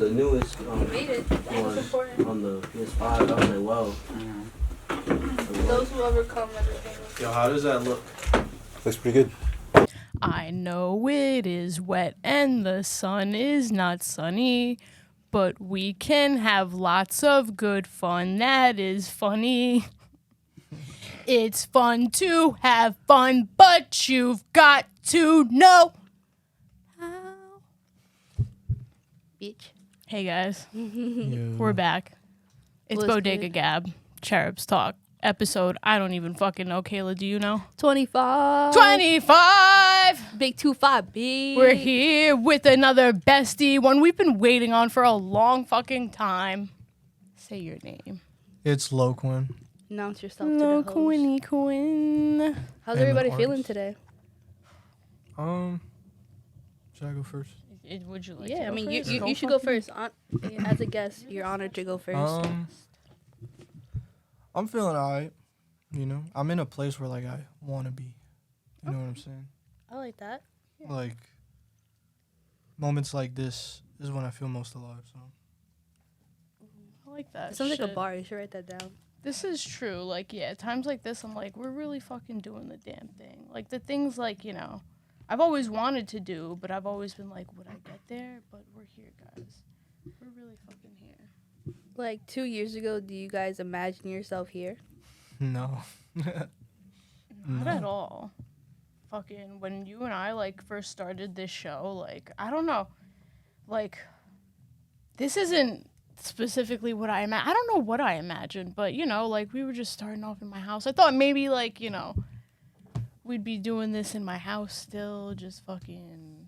the newest Made it. one on the PS5. I was like, wow. Those who overcome everything. Yo, how does that look? Looks pretty good. I know it is wet and the sun is not sunny, but we can have lots of good fun. That is funny. It's fun to have fun, but you've got to know how. Bitch. Hey guys, Yo. we're back. It's What's Bodega good? Gab, Cherubs Talk episode. I don't even fucking know. Kayla, do you know? 25. 25! Big 25, big. We're here with another bestie, one we've been waiting on for a long fucking time. Say your name. It's LoQuinn. Announce yourself to the host. LoQuinn. How's And everybody the feeling artist. today? Should I go first? Would you like Yeah, to I go mean, first? you should go first. As a guest, you're honored to go first. I'm feeling alright. You know, I'm in a place where like I want to be. You know what I'm saying? I like that. Like moments like this is when I feel most alive. So I like that. It sounds like a shit. bar. You should write that down. This is true. Like, yeah, times like this, I'm like, we're really fucking doing the damn thing. Like, the things, like, you know, I've always wanted to do, but I've always been like, would I get there? But we're here, guys. We're really fucking here. Like 2 years ago, do you guys imagine yourself here? no. Not at all. Fucking, when you and I, like, first started this show, like, I don't know. Like, this isn't specifically what I imagine. I don't know what I imagined, but, you know, like, we were just starting off in my house. I thought maybe, like, you know, we'd be doing this in my house still, just fucking,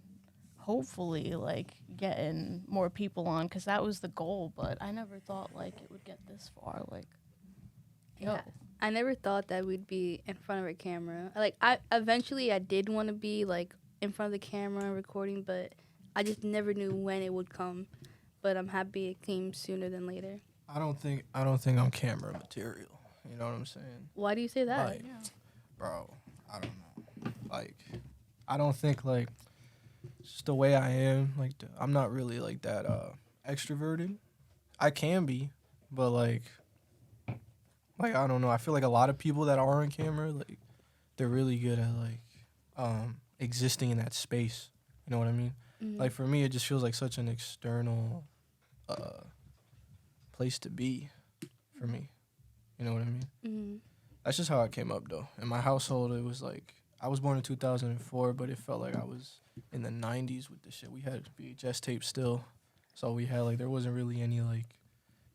hopefully, like, getting more people on, because that was the goal, but I never thought, like, it would get this far, like, yo. Yeah. I never thought that we'd be in front of a camera. Like, I did want to be, like, in front of the camera recording, but I just never knew when it would come. But I'm happy it came sooner than later. I don't think I'm camera material. You know what I'm saying? Why do you say that? Like, bro, I don't know. Like, I don't think like just the way I am. Like, I'm not really like that extroverted. I can be, but like I don't know. I feel like a lot of people that are on camera, like, they're really good at like existing in that space. You know what I mean? Mhm. Like for me, it just feels like such an external place to be for me. You know what I mean? Mhm. That's just how I came up, though. In my household, it was like, I was born in 2004, but it felt like I was in the 90s with this shit. We had VHS tapes still. So we had, like, there wasn't really any, like,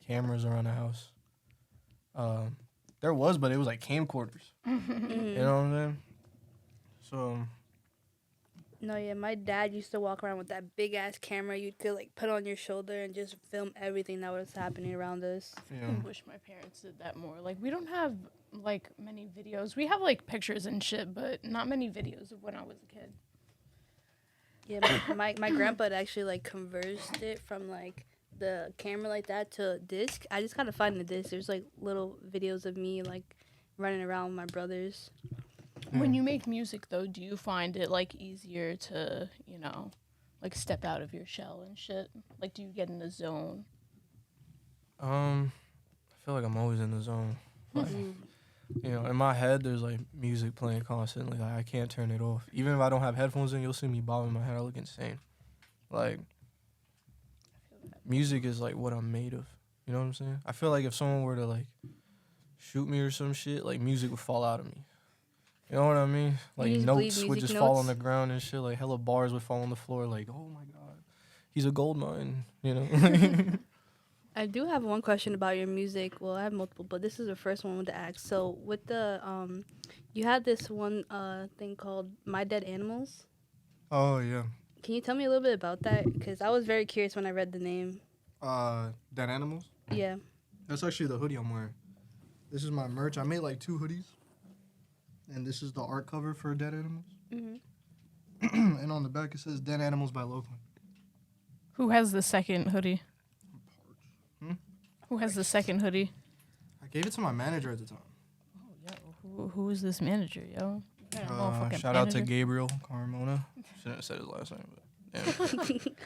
cameras around the house. There was, but it was, like, camcorders. Mhm. You know what I'm saying? So, No, yeah, my dad used to walk around with that big ass camera you could like put on your shoulder and just film everything that was happening around us. you I know. wish my parents did that more. Like, we don't have, like, many videos. We have, like, pictures and shit, but not many videos of when I was a kid. Yeah, my grandpa had actually like converted it from like the camera like that to a disc. I just gotta find the disc. There's like little videos of me like running around with my brothers. When you make music, though, do you find it, like, easier to, you know, like, step out of your shell and shit? Like, do you get in the zone? I feel like I'm always in the zone. Like, you know, in my head, there's, like, music playing constantly. Like, I can't turn it off. Even if I don't have headphones in, you'll see me bobbing my head. I look insane. Like, music is, like, what I'm made of. You know what I'm saying? I feel like if someone were to, like, shoot me or some shit, like, music would fall out of me. You know what I mean? Like, just notes believe would music just fall notes? on the ground and shit. Like, hella bars would fall on the floor. Like, oh, my God. He's a gold mine, you know? I do have one question about your music. Well, I have multiple, but this is the first one I want to ask. So with the you had this one thing called My Dead Animals. Oh, yeah. Can you tell me a little bit about that? Because I was very curious when I read the name. Dead Animals? Yeah. That's actually the hoodie I'm wearing. This is my merch. I made like 2 hoodies. And this is the art cover for Dead Animals. Mhm. And on the back it says Dead Animals by LoQuinn. Who has the second hoodie? Hmm? Who has the second hoodie? I gave it to my manager at the time. Oh, yo, who is this manager, yo? You got a motherfucking Shout out to manager? Gabriel Carmona. Shouldn't have said his last name, but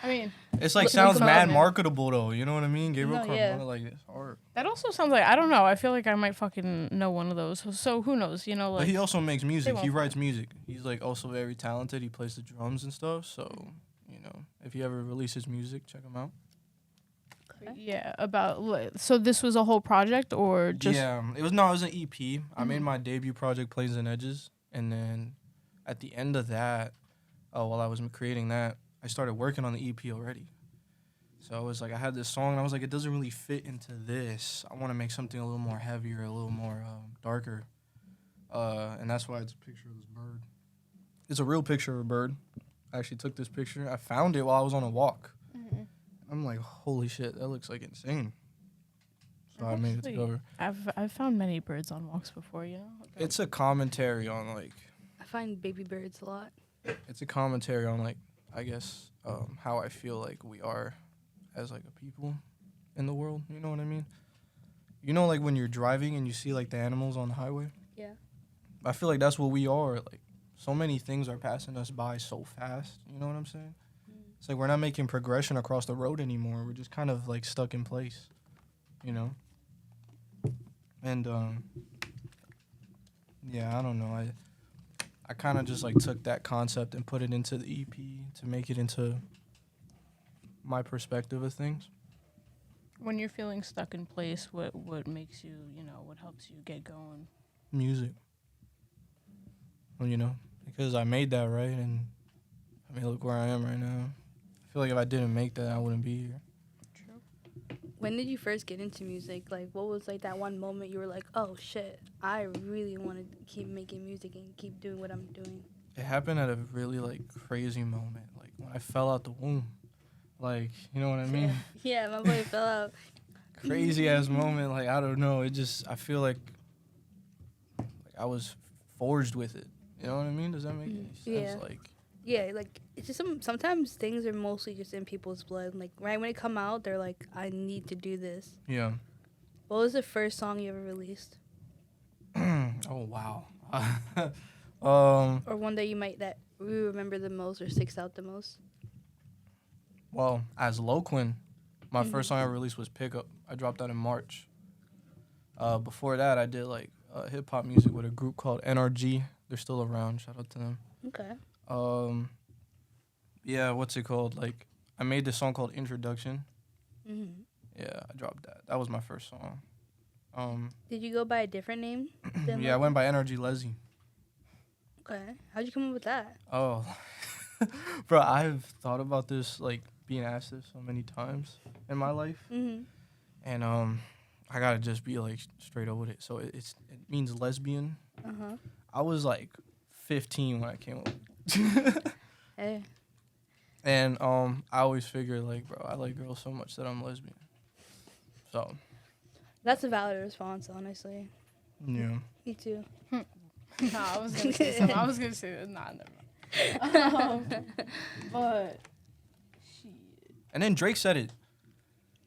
I mean, It's like Look sounds him mad up. marketable though. You know what I mean? Gabriel No, yeah. Carmona, like it's hard. that also sounds like, I don't know. I feel like I might fucking know one of those. So who knows? You know, like. But he also makes music. won't He writes music. He's like also very talented. He plays the drums and stuff. So, you know, if he ever releases music, check him out. Yeah, so this was a whole project or just. Yeah, it was an EP. I made my debut project, Plays and Edges, and then at the end of that, while I was creating that, I started working on the EP already. So I was like, I had this song, and I was like, it doesn't really fit into this. I want to make something a little more heavier, a little more darker, and that's why it's a picture of this bird. It's a real picture of a bird. I actually took this picture. I found it while I was on a walk. Mm-hmm. I'm like, holy shit, that looks like insane. So I made it to cover. I've found many birds on walks before, you know? It's a commentary on like. I find baby birds a lot. It's a commentary on like, I guess, how I feel like we are as like a people in the world. You know what I mean? You know, like when you're driving and you see like the animals on the highway. Yeah. I feel like that's what we are. Like, so many things are passing us by so fast. You know what I'm saying? It's like we're not making progression across the road anymore. We're just kind of like stuck in place, you know? And, yeah, I don't know. I kind of just like took that concept and put it into the EP to make it into my perspective of things. When you're feeling stuck in place, what makes you, you know, what helps you get going? Music. Well, you know, because I made that, right? And I mean, look where I am right now. I feel like if I didn't make that, I wouldn't be here. True. When did you first get into music? Like, what was like that one moment you were like, oh shit, I really want to keep making music and keep doing what I'm doing? It happened at a really like crazy moment, like when I fell out the womb. Like, you know what I mean? Yeah, my boy fell out. Crazy ass moment. Like, I don't know. I feel like I was forged with it. You know what I mean? Does that make any sense? Yeah. Like, Yeah, like it's just sometimes things are mostly just in people's blood. Like right when it come out, they're like, I need to do this. yeah. What was the first song you ever released, Oh, wow. or one that you remember the most or sticks out the most? Well, as LoQuinn, my first song I released was Pickup. I dropped that in March. Before that, I did like hip hop music with a group called NRG. They're still around. Shout out to them. Okay. Yeah, what's it called? Like, I made this song called Introduction. Mm-hmm. Yeah, I dropped that. That was my first song. Did you go by a different name? Yeah, I went by NRG Leslie. Okay. How'd you come up with that? Oh, bro, I've thought about this, like, being asked this so many times in my life. Mm-hmm. And I gotta just be, like, straight up with it. So it means lesbian. Uh-huh. I was, like, 15 when I came up with it. Hey. And I always figured, like, bro, I like girls so much that I'm lesbian. So, That's a valid response, honestly. yeah. Me too. Nah, I was gonna say something. I was gonna say, nah, never mind. But, shit. And then Drake said it.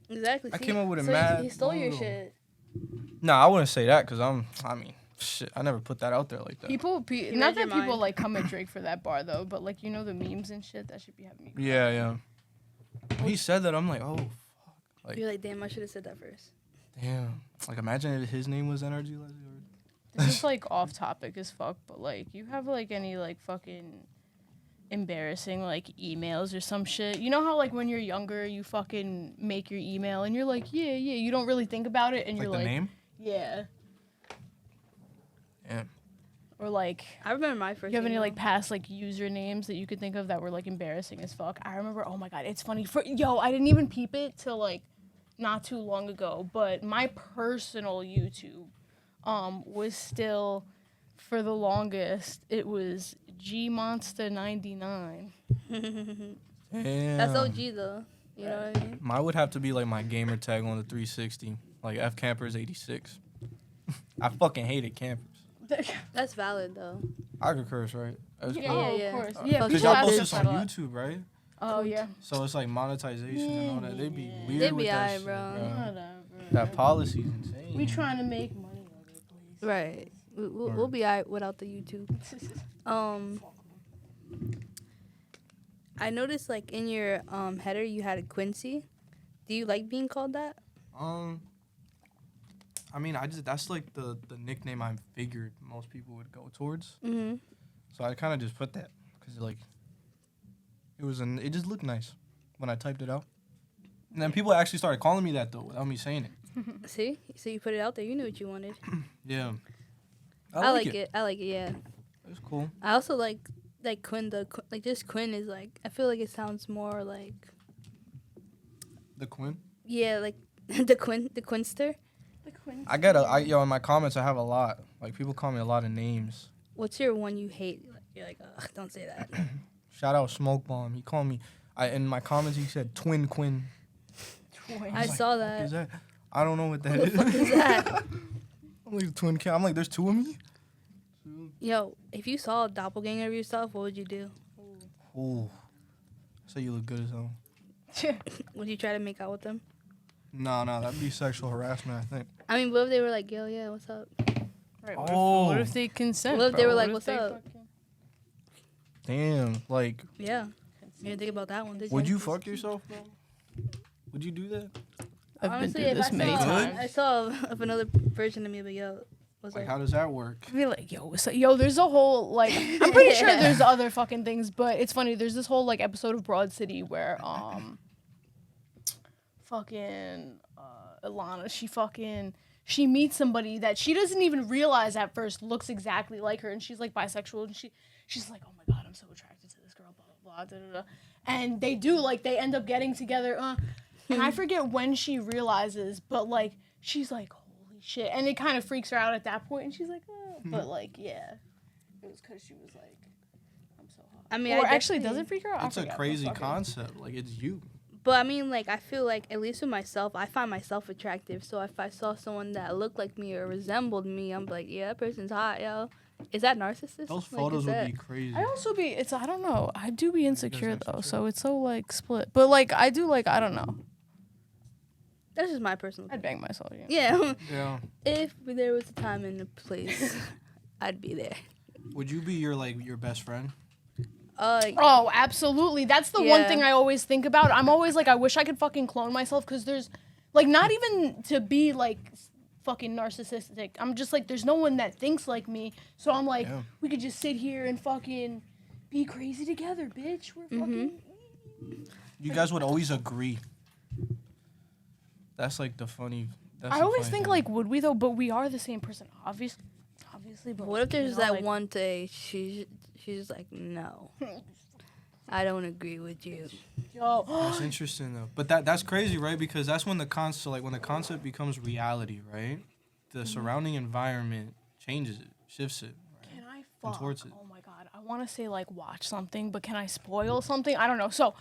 Exactly. I see? came up with a So mad He stole your logo. shit. Nah, I wouldn't say that because shit, I never put that out there like that. Not read that your people mind. like come at Drake for that bar though, but like, you know, the memes and shit that should be having me. Yeah, yeah. When he said that, I'm like, oh, fuck. Like, You're like, damn, I should have said that first. damn. Like, imagine if his name was NRG Leslie. This is like off topic as fuck, but like, you have like any like fucking embarrassing like emails or some shit? You know how like when you're younger, you fucking make your email and you're like, yeah, you don't really think about it and Like you're the like, name? yeah. Yeah. Or like, I remember my first. you have any email. like past like usernames that you could think of that were like embarrassing as fuck? I remember, oh my god, it's funny. I didn't even peep it till like not too long ago, but my personal YouTube was still, for the longest, it was GMonster99. Damn. That's OG though. You know what I mean? Mine would have to be like my gamer tag on the 360, like FCampers86. I fucking hated campers. That's valid though. I could curse, right? That's Yeah, cool. yeah, of yeah. course. Uh, Yeah, Because people y'all ask post us this on that a lot. YouTube, right? Oh yeah. So it's like monetization and all that. They be weird They be with that alright, shit, bro. Whatever. That policy's insane. We trying to make money other places. Right. We'll be alright without the YouTube. I noticed like in your header you had a Quincy. Do you like being called that? I mean, that's like the nickname I figured most people would go towards. Mm-hmm. So I kind of just put that because like it just looked nice when I typed it out. And then people actually started calling me that though without me saying it. See, so you put it out there. You knew what you wanted. Yeah. I like it. I like it. Yeah. It's cool. I also like Quinn. Just Quinn is like. I feel like it sounds more like. The Quinn. Yeah, like the Quinster. The Quinn. In my comments I have a lot. Like people call me a lot of names. What's your one you hate? You're like, ugh, don't say that. Shout out Smoke Bomb. He called me. In my comments he said Twin Quinn. I saw What that. is that? I don't know what that What is. the fuck is that? I'm like Twin Cat. I'm like, there's two of me. Yo, if you saw a doppelganger of yourself, what would you do? Ooh. So you look good as hell. Would you try to make out with them? No, that'd be sexual harassment, I think. I mean, what if they were like, yo, yeah, what's up? Right, Oh. what if they consent? What if they bro? were like, if "What's they up?" fucking Damn. Like, Yeah. You didn't think about that one, did you? would you fuck yourself, bro? Would you do that? I've Honestly, been through if this many times. I saw of another version of me, but yo, what's Like, up? how does that work? I feel like, yo, there's a whole, like, I'm pretty sure Yeah. there's other fucking things, but it's funny, there's this whole, like, episode of Broad City where, fucking, Ilana, she meets somebody that she doesn't even realize at first looks exactly like her, and she's, like, bisexual, and she's like, oh my god, I'm so attracted to this girl, blah, blah, blah, da, da, da. And they do, like, they end up getting together, and I forget when she realizes, but, like, she's like, holy shit, and it kind of freaks her out at that point, and she's like, oh. But, like, yeah, it was because she was like, I'm so hot. I mean, Or I actually, definitely- does it freak her out? It's a crazy concept. Like, it's you. But I mean, like, I feel like, at least with myself, I find myself attractive. So if I saw someone that looked like me or resembled me, I'm like, yeah, that person's hot, yo. Is that narcissist? Those Like, photos is would that- be crazy. I also I don't know. I do be insecure actually though, true. so it's so like split. But like I do like I don't know. That's just my personal I'd opinion. bang myself. Yeah. Yeah. Yeah. If there was a time and a place, I'd be there. Would you be your best friend? Oh, absolutely. That's the one Yeah. thing I always think about. I'm always like, I wish I could fucking clone myself because there's, like, not even to be like fucking narcissistic. I'm just like, there's no one that thinks like me. So I'm like, Yeah. we could just sit here and fucking be crazy together, bitch. We're fucking. You guys would always agree. That's like the funny. That's I the always funny think thing. like, would we though? But we are the same person, obviously. But What if there's you know, that like, one day she's like, no, I don't agree with you. Yo, That's interesting though. But that's crazy, right? Because that's when the concept becomes reality, right? The surrounding environment changes it, shifts it. Right? can I fuck? towards it. Oh my god, I want to say like watch something, but can I spoil something? I don't know. So,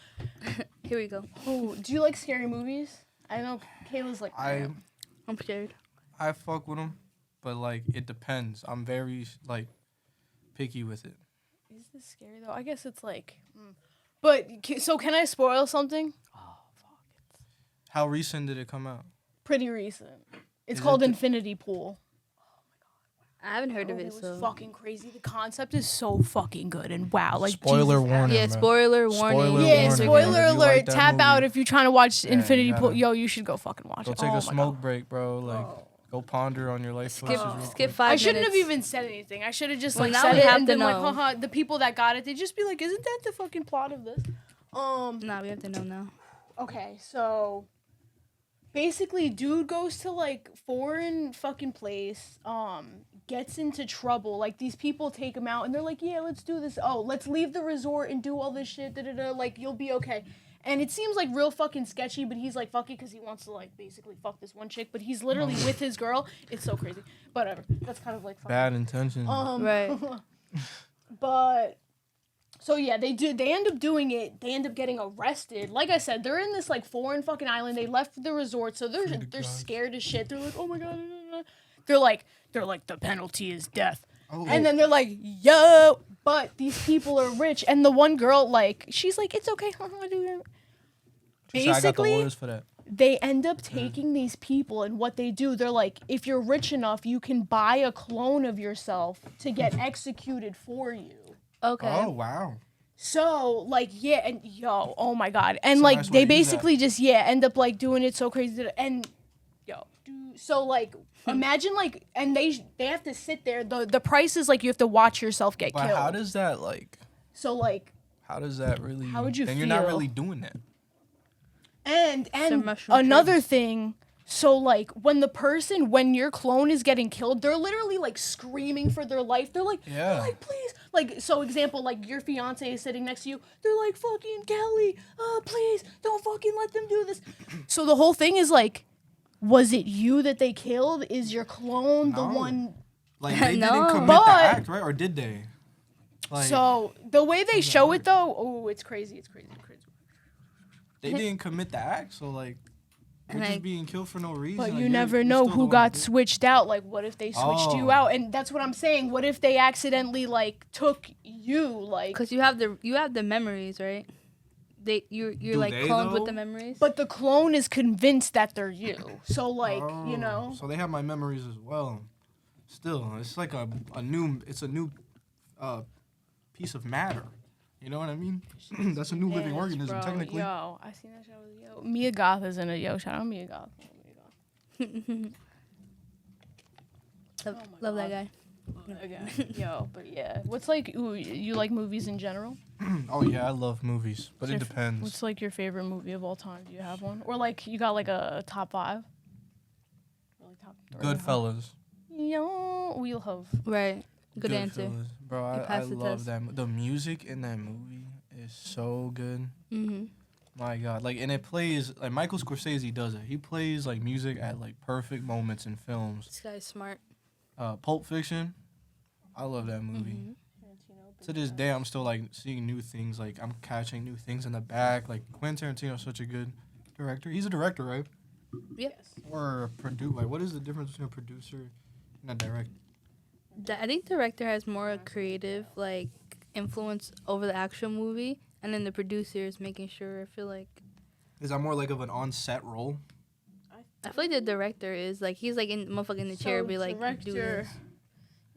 Here we go. oh, do you like scary movies? I know Kayla's like. I'm scared. I fuck with them, but like it depends. I'm very like picky with it. Is this scary though? I guess it's like. But so can I spoil something? Oh fuck! It's How recent did it come out? pretty recent. It's Is called it the- Infinity Pool. I haven't heard of It it, was so. fucking crazy. The concept is so fucking good, and wow, like Spoiler Jesus, warning. Yeah, bro. spoiler warning. Spoiler Yeah, warning. spoiler If you alert. like that Tap out movie, if you're trying to watch you Infinity Pool. gotta- Yo, you should go fucking watch Go it. take Oh my a smoke God. break, bro. Like, go ponder on your life Skip, choices real skip quick. 5 I shouldn't have minutes. even said anything. I should have just Well, like now said we it have and to then like, know. haha. The people that got it, they'd just be like, "Isn't that the fucking plot of this?" Nah, we have to know now. Okay, so basically, dude goes to like foreign fucking place, gets into trouble. Like these people take him out, and they're like, "Yeah, let's do this. Oh, let's leave the resort and do all this shit. Da da da. Like you'll be okay." And it seems like real fucking sketchy, but he's like, fuck it, because he wants to like basically fuck this one chick, but he's literally with his girl. It's so crazy. Whatever. That's kind of like fucking Bad intentions. Right. But so yeah, they end up doing it. They end up getting arrested. Like I said, they're in this like foreign fucking island. They left the resort, so they're scared as shit. They're like, oh my god. They're like the penalty is death. Oh. And then they're like, yo, but these people are rich. And the one girl, like, she's like, it's okay. She said, I got the Basically, lawyers for that. they end up taking these people, and what they do, they're like, if you're rich enough, you can buy a clone of yourself to get executed for you. Okay. Oh wow. So, like, yeah, and yo, oh my god. And, It's a like, nice way they to use basically just, end up, like, doing it so crazy. And, yo, so, like, imagine, like, and they have to sit there. The price is, like, you have to watch yourself get But killed. how does that, like... So, like... How does that really... How would you then feel? you're not really doing that. And mushroom another trees. thing... So, like, when your clone is getting killed, they're literally, like, screaming for their life. They're like, please. Like, so example, like, your fiance is sitting next to you. They're like, fucking Kelly, please, don't fucking let them do this. So the whole thing is, like, was it you that they killed? Is your clone the No. one? Like, they No. didn't commit But- the act, right? Or did they? Like, So the way they show it, though, oh, it's crazy. they didn't commit the act, so, like... You're And just I- being killed for no reason. But like, you you're- never you're know still the who one got that did- switched out. Like, what if they switched you Oh. out? And that's what I'm saying. What if they accidentally, like, took you, like... Because you have the memories, right? You're Do like they, cloned with though? the memories. But the clone is convinced that they're you. So, like, you Oh, know... So they have my memories as well. Still, it's like a new piece of matter. You know what I mean? That's a new living organism, technically. Yo, I seen that show. Yo, Mia Goth is in it. Yo, shout out Mia Goth. Love that guy. Again. Yo, but yeah. What's like, ooh, you like movies in general? Oh yeah, I love movies, but it depends. What's like your favorite movie of all time? Do you have one? Or like, you got like a top 5? Or like top 3? Goodfellas. Yo, we'll have. Right. Good answer. Goodfellas. Bro, You I passed the love test. that. The music in that movie is so good. Mm-hmm. My God, like, and it plays like Michael Scorsese does it. He plays like music at like perfect moments in films. This guy's smart. Pulp Fiction, I love that movie. Mm-hmm. To this day, I'm still like seeing new things. Like I'm catching new things in the back. Like Quentin Tarantino is such a good director. He's a director, right? Yep. Or a producer. Like, what is the difference between a producer and a director? I think director has more creative like influence over the actual movie, and then the producer is making sure. I feel like more like of an on-set role? I feel like the director is like he's like in motherfucking in the chair, be like do this.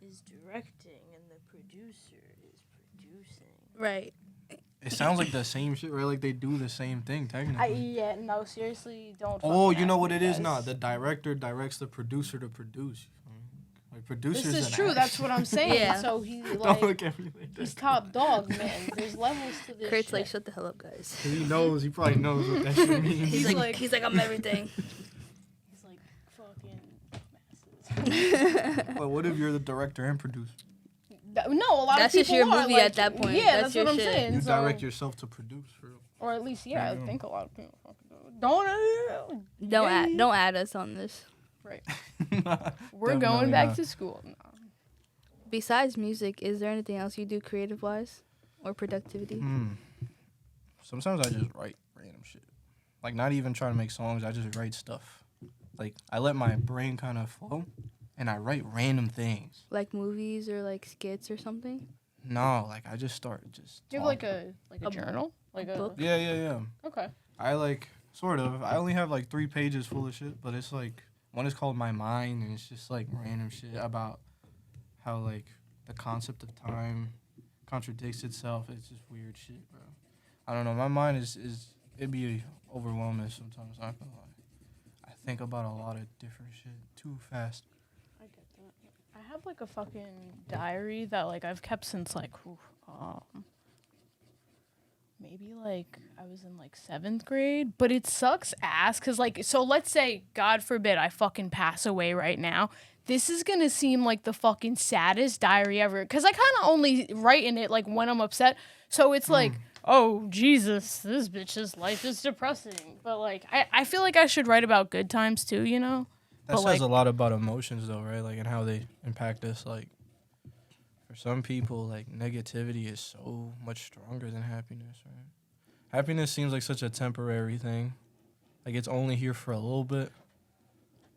Is directing and the producer is producing. Right. It sounds like the same shit, right? Like they do the same thing technically. Yeah, no, seriously, don't. Oh, fucking you know ask what me it is this. now? The director directs the producer to produce. Like producers. This is and true. That's actors. what I'm saying. Yeah. So he's Don't like, look at me like that. he's top dog, man. There's levels to this. Kurt's shit. like, shut the hell up, guys. 'Cause he knows. He probably knows what that shit means. He's like I'm everything. he's like fucking masses. But what if you're the director and producer? No, a lot That's of just people your are, movie like, at that point. Yeah, That's that's your what I'm shit. saying. You so, direct yourself to produce, for real. or at least, yeah, Yeah. I think a lot of people fucking do it. Don't. Don't add us on this. Right. We're We're going back to school. No. Besides music, is there anything else you do creative wise or productivity? Sometimes I just write random shit. Like, not even trying to make songs, I just write stuff. Like, I let my brain kind of flow, and I write random things. Like movies or like skits or something? No, like, I just start just Do you have like talking. a journal? Like a book? Yeah. Okay. I, like, sort of. I only have, like, 3 pages full of shit, but it's, like, one is called My Mind, and it's just, like, random shit about how, like, the concept of time contradicts itself. It's just weird shit, bro. I don't know. My mind is it'd be overwhelming sometimes. I'm not gonna lie. I think about a lot of different shit too fast. I get that. I have like a fucking diary that like I've kept since like maybe like I was in like 7th grade, but it sucks ass cuz like so let's say God forbid I fucking pass away right now. This is going to seem like the fucking saddest diary ever cuz I kind of only write in it like when I'm upset. So it's like, oh Jesus, this bitch's life is depressing. But like I feel like I should write about good times too, you know? That But, says like- a lot about emotions, though, right? Like, and how they impact us. Like, for some people, like, negativity is so much stronger than happiness, right? Happiness seems like such a temporary thing. Like, it's only here for a little bit.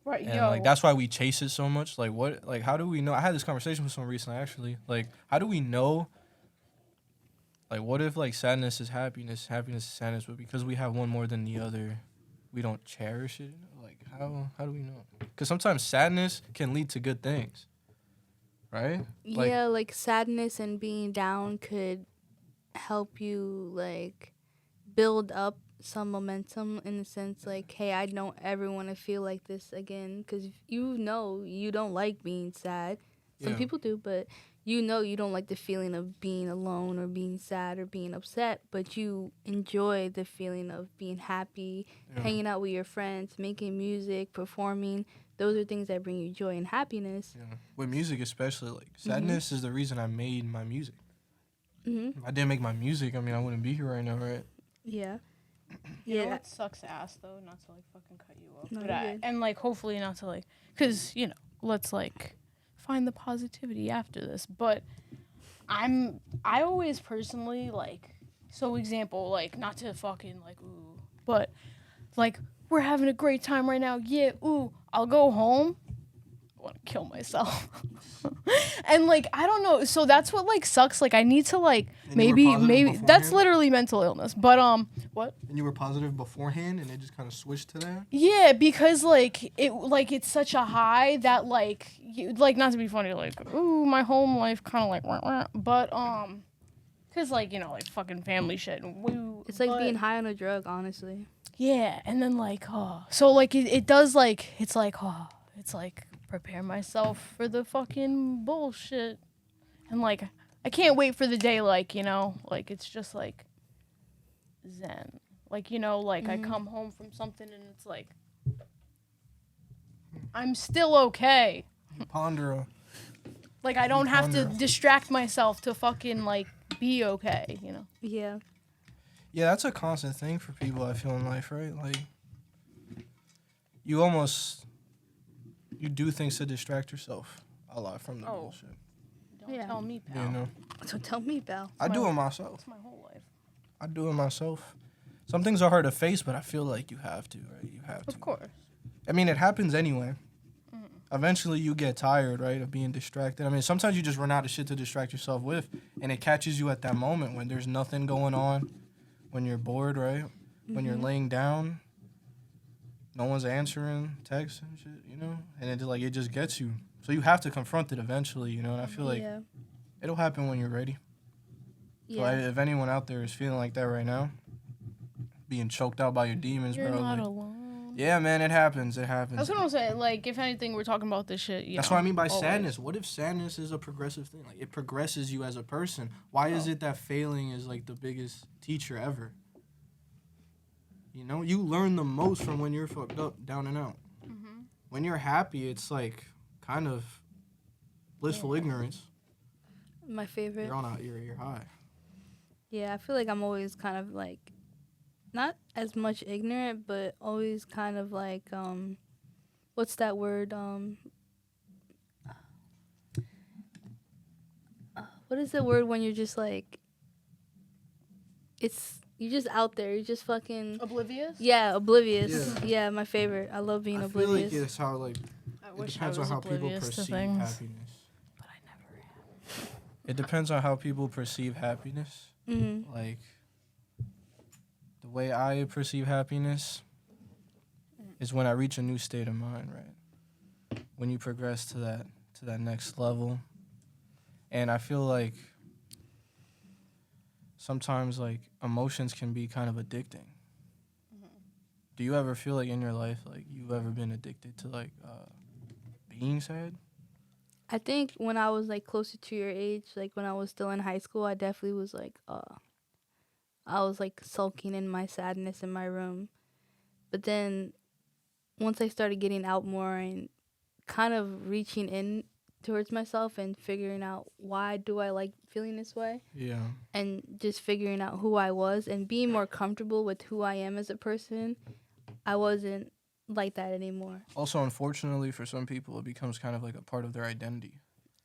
Right, And, like, that's why we chase it so much. Like, what, like, how do we know? I had this conversation with someone recently, actually. Like, how do we know? Like, what if, like, sadness is happiness, happiness is sadness, but because we have one more than the other, we don't cherish it? Like, how do we know? Because sometimes sadness can lead to good things, right? Like, Yeah, like sadness and being down could help you like build up some momentum in the sense like, hey, I don't ever want to feel like this again, because you know you don't like being sad. Some Yeah. people do, but you know you don't like the feeling of being alone or being sad or being upset, but you enjoy the feeling of being happy, Yeah. hanging out with your friends, making music, performing. Those are things that bring you joy and happiness. Yeah. With music, especially, like sadness is the reason I made my music. Hmm. If I didn't make my music, I mean, I wouldn't be here right now, right? Yeah. You know Yeah. what sucks ass though, not to like fucking cut you off, No, but you're good. and like hopefully not to like, cause you know, let's like find the positivity after this. But I always personally like, so example like not to fucking like ooh, but like we're having a great time right now. Yeah, ooh, I'll go home. I want to kill myself. And like I don't know, so that's what like sucks. Like I need to like And you were maybe positive that's beforehand? literally mental illness. But what? And you were positive beforehand, and it just kind of switched to that? Yeah, because like it's such a high that like you like, not to be funny, like ooh, my home life kind of like wah, wah, but cuz like you know like fucking family shit and woo. It's like but, being high on a drug, honestly. yeah, and then like so like it does like it's like prepare myself for the fucking bullshit. And like I can't wait for the day like, you know, like it's just like zen. Like, you know, like I come home from something and it's like I'm still okay. You ponder Like I don't have to Wonder. distract myself to fucking like be okay, you know. Yeah. Yeah, that's a constant thing for people, I feel, in life, right? Like, you do things to distract yourself a lot from the Oh. bullshit. Don't Yeah. tell me, pal. You know? So tell me, Belle. I do it myself. That's my whole life. I do it myself. Some things are hard to face, but I feel like you have to, right? You have to. Of course. I mean, it happens anyway. Eventually, you get tired, right, of being distracted. I mean, sometimes you just run out of shit to distract yourself with, and it catches you at that moment when there's nothing going on, when you're bored, right? When you're laying down, no one's answering texts and shit, you know? And it just gets you. So you have to confront it eventually, you know? And I feel like Yeah. it'll happen when you're ready. So Yeah. if anyone out there is feeling like that right now, being choked out by your demons, You're bro. not like, alone. yeah, man, it happens. It I happens. was gonna say, like, if anything, we're talking about this shit. That's what I mean by sadness. What if sadness is a progressive thing? Like, it progresses you as a person. Why is it that failing is, like, the biggest teacher ever? You know? You learn the most from when you're fucked up, down and out. Mm-hmm. When you're happy, it's, like, kind of blissful ignorance. My favorite. You're high. Yeah, I feel like I'm always kind of like, not as much ignorant, but always kind of like, what's that word? What is the word when you're just like, you're just out there, you're just fucking, Oblivious? yeah, oblivious. Yeah. Yeah, my favorite. I love being I feel like oblivious. it's how, like, I it wish I depends on was how people oblivious to perceive things. happiness. But I never am. It depends on how people perceive happiness. Mm-hmm. Like, the way I perceive happiness is when I reach a new state of mind, right? When you progress to that next level. And I feel like sometimes, like, emotions can be kind of addicting. Do you ever feel like in your life, like, you've ever been addicted to, like, being sad? I think when I was like closer to your age, like when I was still in high school, I definitely was like, I was like sulking in my sadness in my room. But then once I started getting out more and kind of reaching in towards myself and figuring out why do I like feeling this way, Yeah. and just figuring out who I was and being more comfortable with who I am as a person, I wasn't like that anymore. Also, unfortunately, for some people, it becomes kind of like a part of their identity.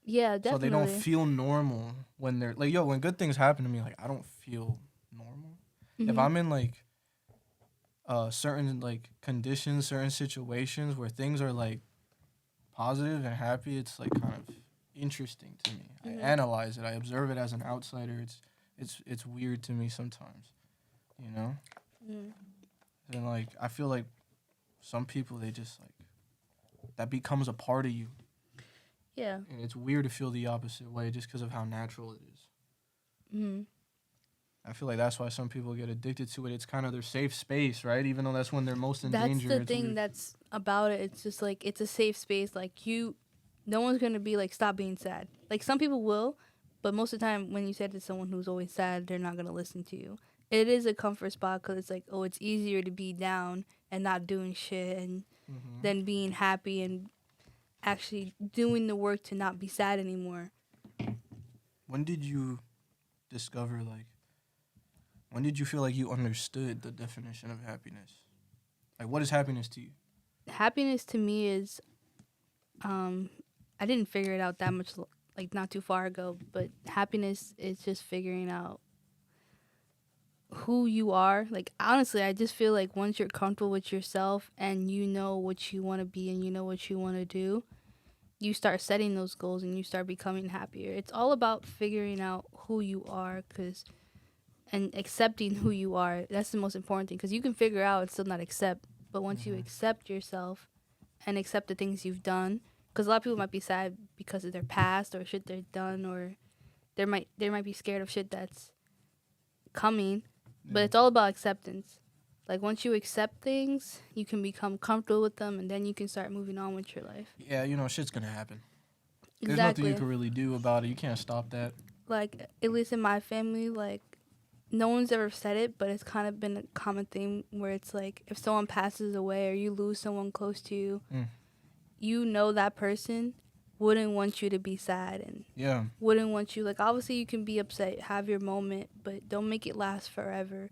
Yeah, definitely. So they don't feel normal when they're like, when good things happen to me, like, I don't feel normal. If I'm in like certain like conditions, certain situations where things are like positive and happy, it's like kind of interesting to me. I analyze it. I observe it as an outsider. It's weird to me sometimes, you know. And like I feel like some people, they just like that becomes a part of you. Yeah. And it's weird to feel the opposite way just because of how natural it is. I feel like that's why some people get addicted to it. It's kind of their safe space, right? Even though that's when they're most in That's danger. the It's thing weird. that's about it. It's just like it's a safe space. Like no one's gonna be like stop being sad. Like some people will, but most of the time when you say it to someone who's always sad, they're not gonna listen to you. It is a comfort spot because it's like, oh, it's easier to be down and not doing shit and than being happy and actually doing the work to not be sad anymore. When did you discover, like, when did you feel like you understood the definition of happiness? Like, what is happiness to you? Happiness to me is, I didn't figure it out that much, like not too far ago, but happiness is just figuring out who you are. Like honestly, I just feel like once you're comfortable with yourself and you know what you want to be and you know what you want to do, you start setting those goals and you start becoming happier. It's all about figuring out who you are and accepting who you are. That's the most important thing because you can figure out and still not accept. But once you accept yourself and accept the things you've done, because a lot of people might be sad because of their past or shit they've done, or they might be scared of shit that's coming. But it's all about acceptance. Like once you accept things, you can become comfortable with them, and then you can start moving on with your life. Yeah, you know, shit's gonna happen. There's Exactly. nothing you can really do about it. You can't stop that. Like at least in my family, like no one's ever said it, but it's kind of been a common thing where it's like if someone passes away or you lose someone close to you, you know that person wouldn't want you to be sad and Yeah. wouldn't want you, like obviously you can be upset, have your moment, but don't make it last forever.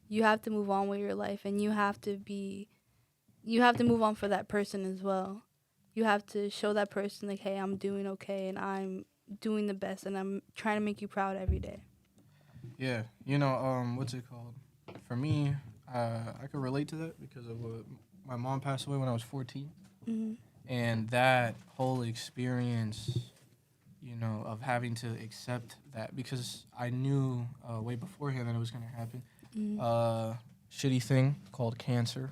You have to move on with your life, and you have to move on for that person as well. You have to show that person like, hey, I'm doing okay and I'm doing the best and I'm trying to make you proud every day. Yeah. You know, what's it called? For me, I could relate to that because of my mom passed away when I was 14. And that whole experience, you know, of having to accept that because I knew way beforehand that it was going to happen. Shitty thing called cancer.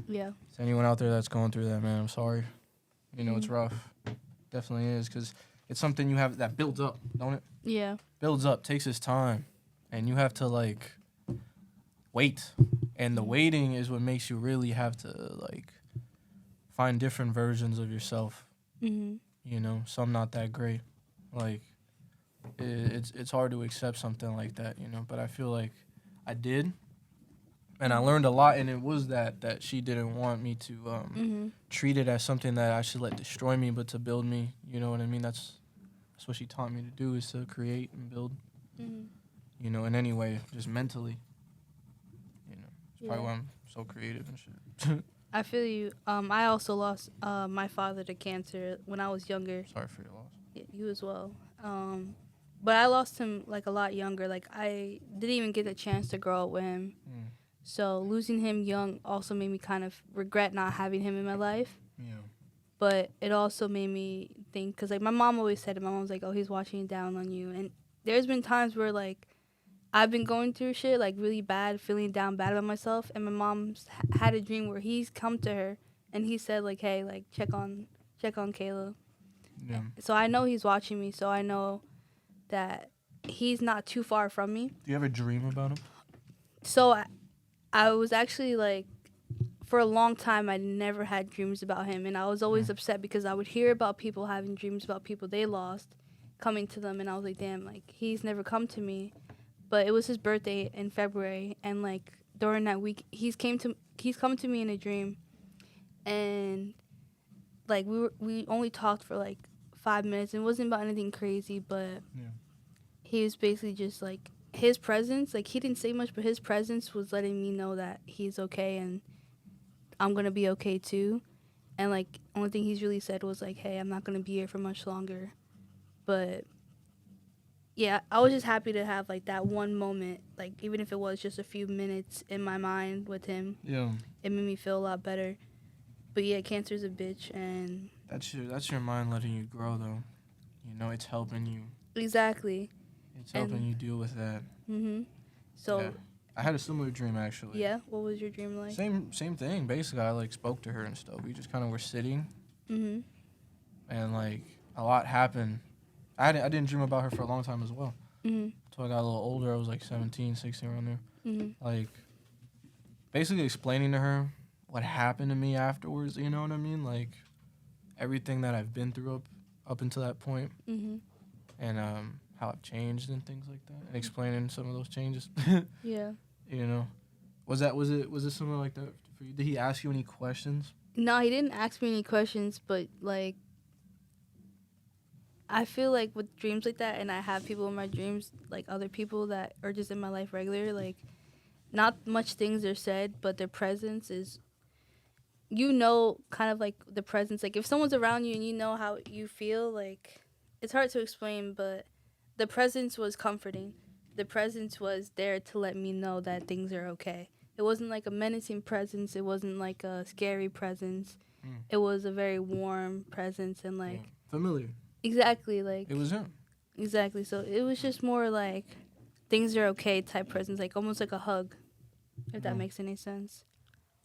Yeah. To anyone out there that's going through that, man, I'm sorry. You know, it's rough. Definitely is because it's something you have that builds up, don't it? Yeah. Builds up, takes its time. And you have to, like, wait. And the waiting is what makes you really have to, like, find different versions of yourself. You know, some not that great. Like, it's hard to accept something like that, you know. But I feel like I did. And I learned a lot, and it was that she didn't want me to treat it as something that I should let destroy me, but to build me. You know what I mean? That's what she taught me to do, is to create and build. You know, in any way, just mentally. You know, it's probably why I'm so creative and shit. I feel you. I also lost my father to cancer when I was younger. Sorry for your loss. Yeah, you as well. But I lost him like a lot younger. Like I didn't even get a chance to grow up with him. So losing him young also made me kind of regret not having him in my life. Yeah. But it also made me think, because like my mom always said it. My mom was like, oh, he's watching down on you. And there's been times where like I've been going through shit like really bad, feeling down bad about myself. And my mom's had a dream where he's come to her and he said like, hey, like check on Kayla. Yeah. So I know he's watching me. So I know that he's not too far from me. Do you ever dream about him? So I was actually like, for a long time, I never had dreams about him. And I was always upset because I would hear about people having dreams about people they lost coming to them. And I was like, damn, like he's never come to me. But it was his birthday in February. And like during that week, he's come to me in a dream. And like we only talked for like 5 minutes. It wasn't about anything crazy, but he was basically just like, his presence, like he didn't say much, but his presence was letting me know that he's okay and I'm gonna be okay too. And like only thing he's really said was like, hey, I'm not gonna be here for much longer. But yeah, I was just happy to have like that one moment, like even if it was just a few minutes in my mind with him. Yeah. It made me feel a lot better. But yeah, cancer's a bitch, and That's your mind letting you grow, though. You know, it's helping you. exactly. It's helping you deal with that. So Yeah. I had a similar dream, actually. yeah, what was your dream like? Same thing. Basically, I like spoke to her and stuff. We just kind of were sitting, and like a lot happened. I didn't dream about her for a long time as well. Mhm. So I got a little older. I was like 17, 16 around there. Mhm. Like, basically explaining to her what happened to me afterwards. You know what I mean? Like, everything that I've been through up until that point, Mhm. and how I've changed and things like that, and explaining some of those changes. Yeah. You know, was it something like that for you? Did he ask you any questions? No, he didn't ask me any questions, but like I feel like with dreams like that, and I have people in my dreams, like other people that are just in my life regular, like not much things are said, but their presence is, kind of like the presence. Like if someone's around you and you know how you feel, like it's hard to explain, but the presence was comforting. The presence was there to let me know that things are okay. It wasn't like a menacing presence. It wasn't like a scary presence. Mm. It was a very warm presence and like Familiar. exactly like It was him. exactly. So it was just more like things are okay type presence, like almost like a hug, if that Mm. makes any sense.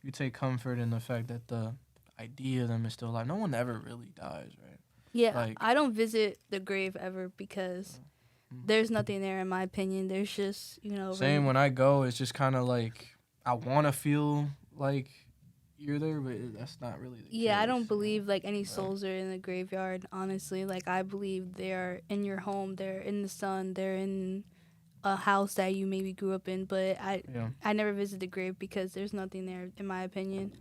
You take comfort in the fact that the idea of them is still alive. No one ever really dies, right? Yeah, Like- I don't visit the grave ever because Mm. there's nothing there in my opinion. There's just, Same when I go, it's just kind of like I want to feel like you're there, but that's not really the yeah, I case, don't you know? believe like any souls are in the graveyard, honestly. Like I believe they're in your home, they're in the sun, they're in a house that you maybe grew up in, but Yeah, I never visit the grave because there's nothing there in my opinion.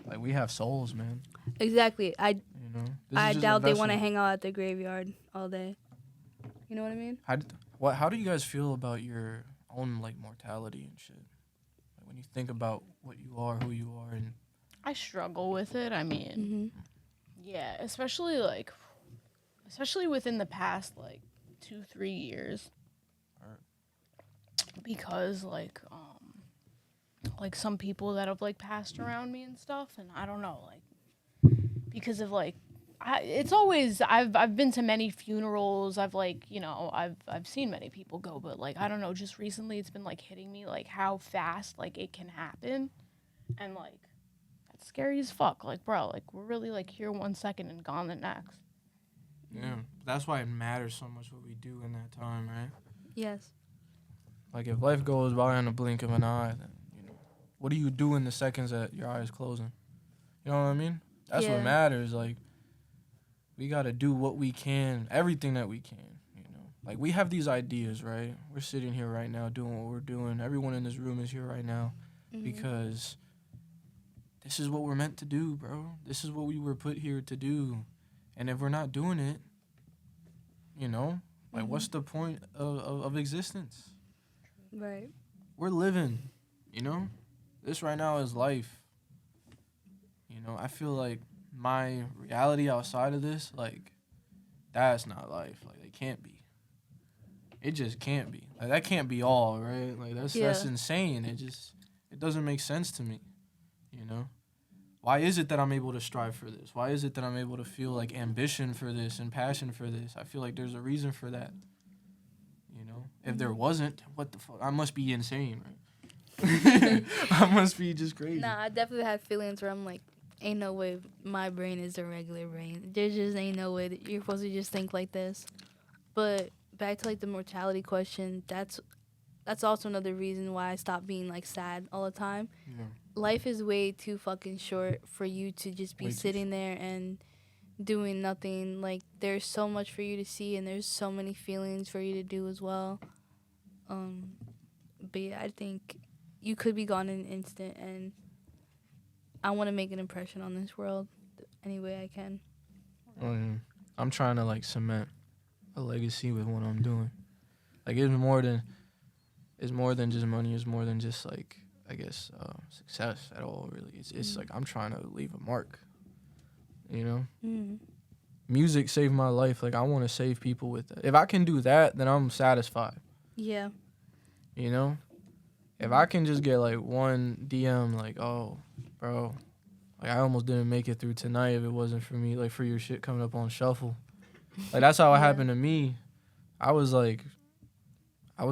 like we have souls, man. Exactly. You know, This I is just a doubt they want to vessel. hang out at the graveyard all day. You know what I mean? How do you guys feel about your own like mortality and shit? Like when you think about what you are, who you are, and I struggle with it. I mean, Mhm. yeah, especially within the past like 2-3 years, Alright. because like some people that have like passed around me and stuff, and I don't know, like because of like it's always I've been to many funerals. I've I've seen many people go, but like I don't know, just recently it's been like hitting me like how fast like it can happen, and like that's scary as fuck. Like bro, like we're really like here 1 second and gone the next. yeah, that's why it matters so much what we do in that time, right? Yes. Like if life goes by in the blink of an eye, then what do you do in the seconds that your eyes closing? You know what I mean? That's Yeah. what matters. Like we gotta do what we can, everything that we can. Like we have these ideas, right? We're sitting here right now doing what we're doing. Everyone in this room is here right now Mhm. because this is what we're meant to do, bro. This is what we were put here to do. And if we're not doing it, like what's the point of existence? Right. We're living, This right now is life. I feel like my reality outside of this, like, that's not life. Like, it can't be. It just can't be. Like, that can't be all, right? Like, that's insane. It doesn't make sense to me, Why is it that I'm able to strive for this? Why is it that I'm able to feel, like, ambition for this and passion for this? I feel like there's a reason for that, If there wasn't, what the fuck? I must be insane, right? I must be just crazy. Nah, I definitely have feelings where I'm like, ain't no way my brain is a regular brain. There just ain't no way that you're supposed to just think like this. But back to like the mortality question, that's also another reason why I stopped being like sad all the time. Yeah. Life is way too fucking short for you to just be Way too sitting there and doing nothing. Like there's so much for you to see and there's so many feelings for you to do as well. But yeah, I think you could be gone in an instant, and I want to make an impression on this world any way I can. I'm trying to like cement a legacy with what I'm doing. Like it's more than just money. It's more than just like I guess success at all. Really, it's like I'm trying to leave a mark. Music saved my life. Like I want to save people with it. If I can do that, then I'm satisfied. Yeah. If I can just get like one DM like, oh, bro, like I almost didn't make it through tonight if it wasn't for me, like for your shit coming up on shuffle. Like that's how it happened to me. I was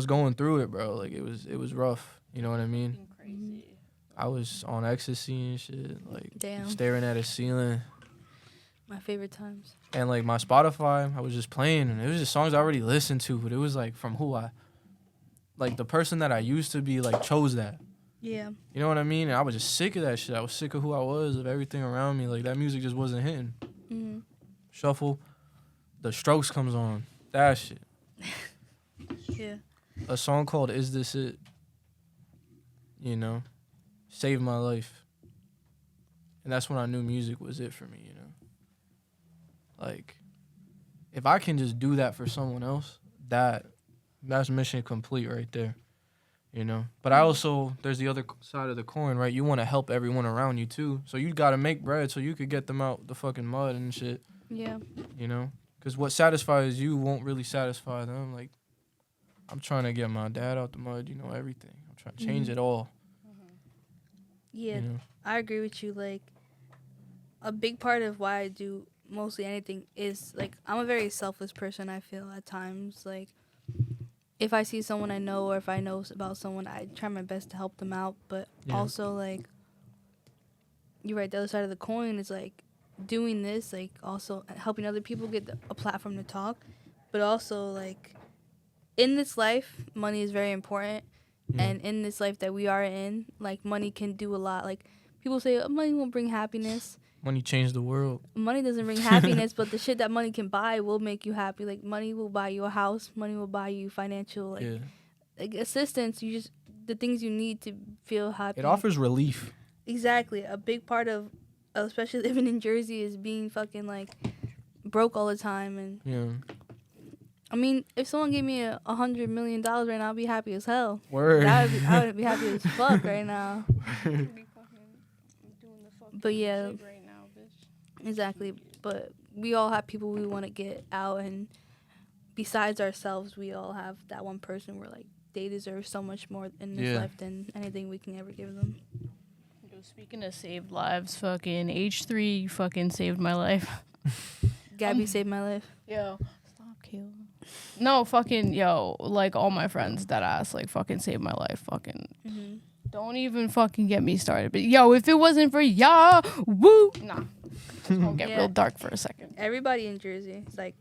going through it, bro. Like it was rough. You know what I mean? Crazy. I was on ecstasy and shit, like Damn. staring at a ceiling. My favorite times. And like my Spotify, I was just playing, and it was just songs I already listened to, but it was like from who I, like the person that I used to be, like chose that. Yeah. You know what I mean? And I was just sick of that shit. I was sick of who I was, of everything around me. Like that music just wasn't hitting. Mm-hmm. Shuffle, The Strokes comes on. That shit. Yeah. A song called "Is This It?" You know, saved my life. And that's when I knew music was it for me. You know, like if I can just do that for someone else, that's mission complete right there. You know, but I also, there's the other side of the coin, right? You want to help everyone around you too, so you got to make bread so you could get them out the fucking mud and shit. Yeah. You know, because what satisfies you won't really satisfy them. Like, I'm trying to get my dad out the mud, you know, everything. I'm trying to change it all. Yeah, You know? I agree with you. Like, a big part of why I do mostly anything is, like, I'm a very selfless person, I feel, at times. Like, if I see someone I know or if I know about someone, I try my best to help them out. But also, like, you're right, the other side of the coin is, like, doing this, like, also helping other people get a platform to talk. But also, like, in this life, money is very important. Yeah. And in this life that we are in, like, money can do a lot. Like, people say, oh, money won't bring happiness. Money changed the world. Money doesn't bring happiness, but the shit that money can buy will make you happy. Like, money will buy you a house. Money will buy you financial, like assistance. You just, the things you need to feel happy. It offers relief. Exactly. A big part of, especially living in Jersey, is being fucking, like, broke all the time. And Yeah. I mean, if someone gave me $100 million right now, I'd be happy as hell. Word. I would be happy as fuck right now. But yeah, Right now, bitch. exactly. But we all have people we want to get out, and besides ourselves, we all have that one person where, like, they deserve so much more in this life than anything we can ever give them. Yo, speaking of saved lives, fucking H3 you fucking saved my life. Gabby saved my life. Yo, stop, Kayla. No, fucking, yo, like, all my friends that ass, like, fucking saved my life. Fucking, don't even fucking get me started. But, yo, if it wasn't for y'all, woo! Nah. It's gonna get real dark for a second. Everybody in Jersey, it's like,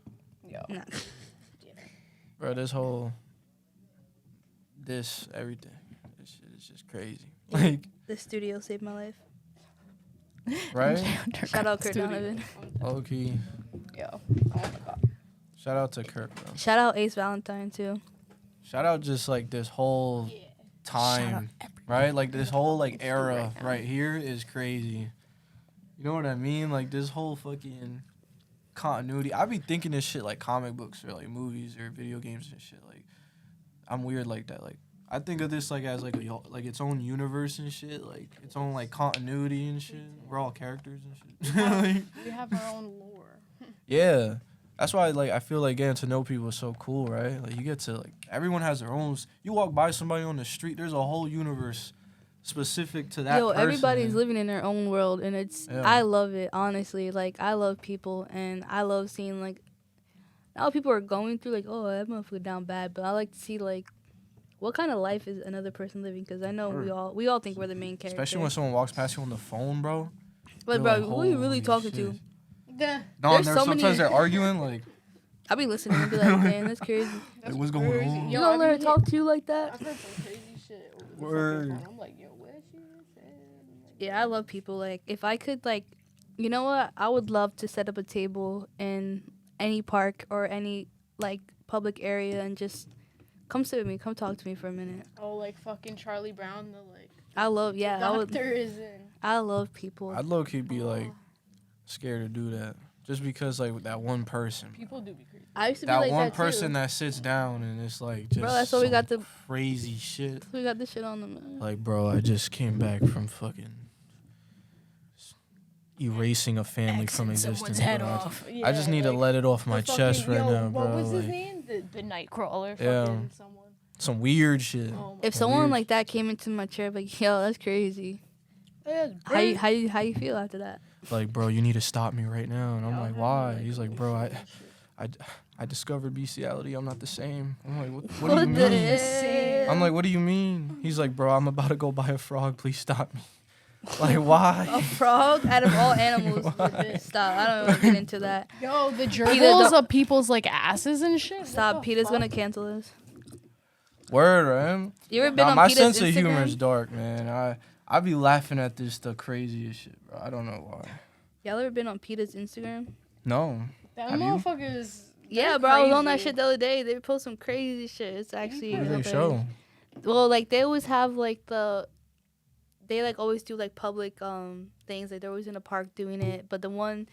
Yo. nah. Bro, everything. This shit is just crazy. Like, The studio saved my life. right? Shout out Kurt Donovan. Low-key. Yo, oh my god. Shout out to Kurt, bro. Shout out Ace Valentine, too. Shout out just, like, this whole time, right? Like, this whole, like, era right here is crazy. You know what I mean? Like, this whole fucking continuity. I be thinking this shit like comic books or, like, movies or video games and shit. Like, I'm weird like that. Like, I think of this, like, as, like, its own universe and shit. Like, its own, like, continuity and shit. We're all characters and shit. Like, We have our own lore. yeah. That's why, like, I feel like getting to know people is so cool, right? Like, you get to, like, everyone has their own. You walk by somebody on the street, there's a whole universe specific to that person. Everybody's living in their own world, and it's, I love it, honestly. Like, I love people, and I love seeing, like, now people are going through, like, oh, that motherfucker down bad, but I like to see, like, what kind of life is another person living? Because I know we all think we're the main character. Especially when someone walks past you on the phone, bro. But, bro, who are you really talking to? Yeah. No, There's so sometimes many- they're arguing, like, I'll be listening and be like, man, that's crazy. like, what's going on? You don't learn to talk to you like that? I've heard some crazy shit over the Word. fucking phone. I'm like, yo, what she said? Yeah, I love people. Like, if I could, like, you know what? I would love to set up a table in any park or any, like, public area and just come sit with me. Come talk to me for a minute. Oh, like fucking Charlie Brown, the, like, I love, doctor is in. I love people. I'd low-key be, like, scared to do that. Just because, like, that one person. People do be crazy. I used to be That like one that person too. that sits down and it's, like, just Bro, that's why we some got the crazy shit. we got this shit on them. Man. Like, bro, I just came back from fucking erasing a family from existence. Someone's head bro. off. I just need to let it off my chest right now, bro. What was his Like, name? The Nightcrawler. Yeah. Fucking someone. some weird shit. Oh If Some someone weird like that came into my chair, like, yo, that's crazy. How you feel after that? Like, bro, you need to stop me right now. And I'm like, why? He's like, bro, I discovered bestiality. I'm not the same. I'm like, what do you mean? I'm like, what do you mean? He's like, bro, I'm about to go buy a frog. Please stop me. Like, why? A frog out of all animals. Stop. I don't want to get into that. Yo, the Peter, gerbils don't- of people's like asses and shit. Stop. What the Peter's fuck? gonna cancel this. Word, right? You ever been Nah, on my Peter's sense of Instagram? humor is dark, man. I be laughing at this the craziest shit, bro. I don't know why. Y'all ever been on Peter's Instagram? No. That Have you? motherfuckers. Yeah, they're bro. I was on that crazy. shit the other day. They post some crazy shit. It's actually. What do they hilarious. show? Well, like they always have they like always do like public things. Like they're always in a park doing it. But the one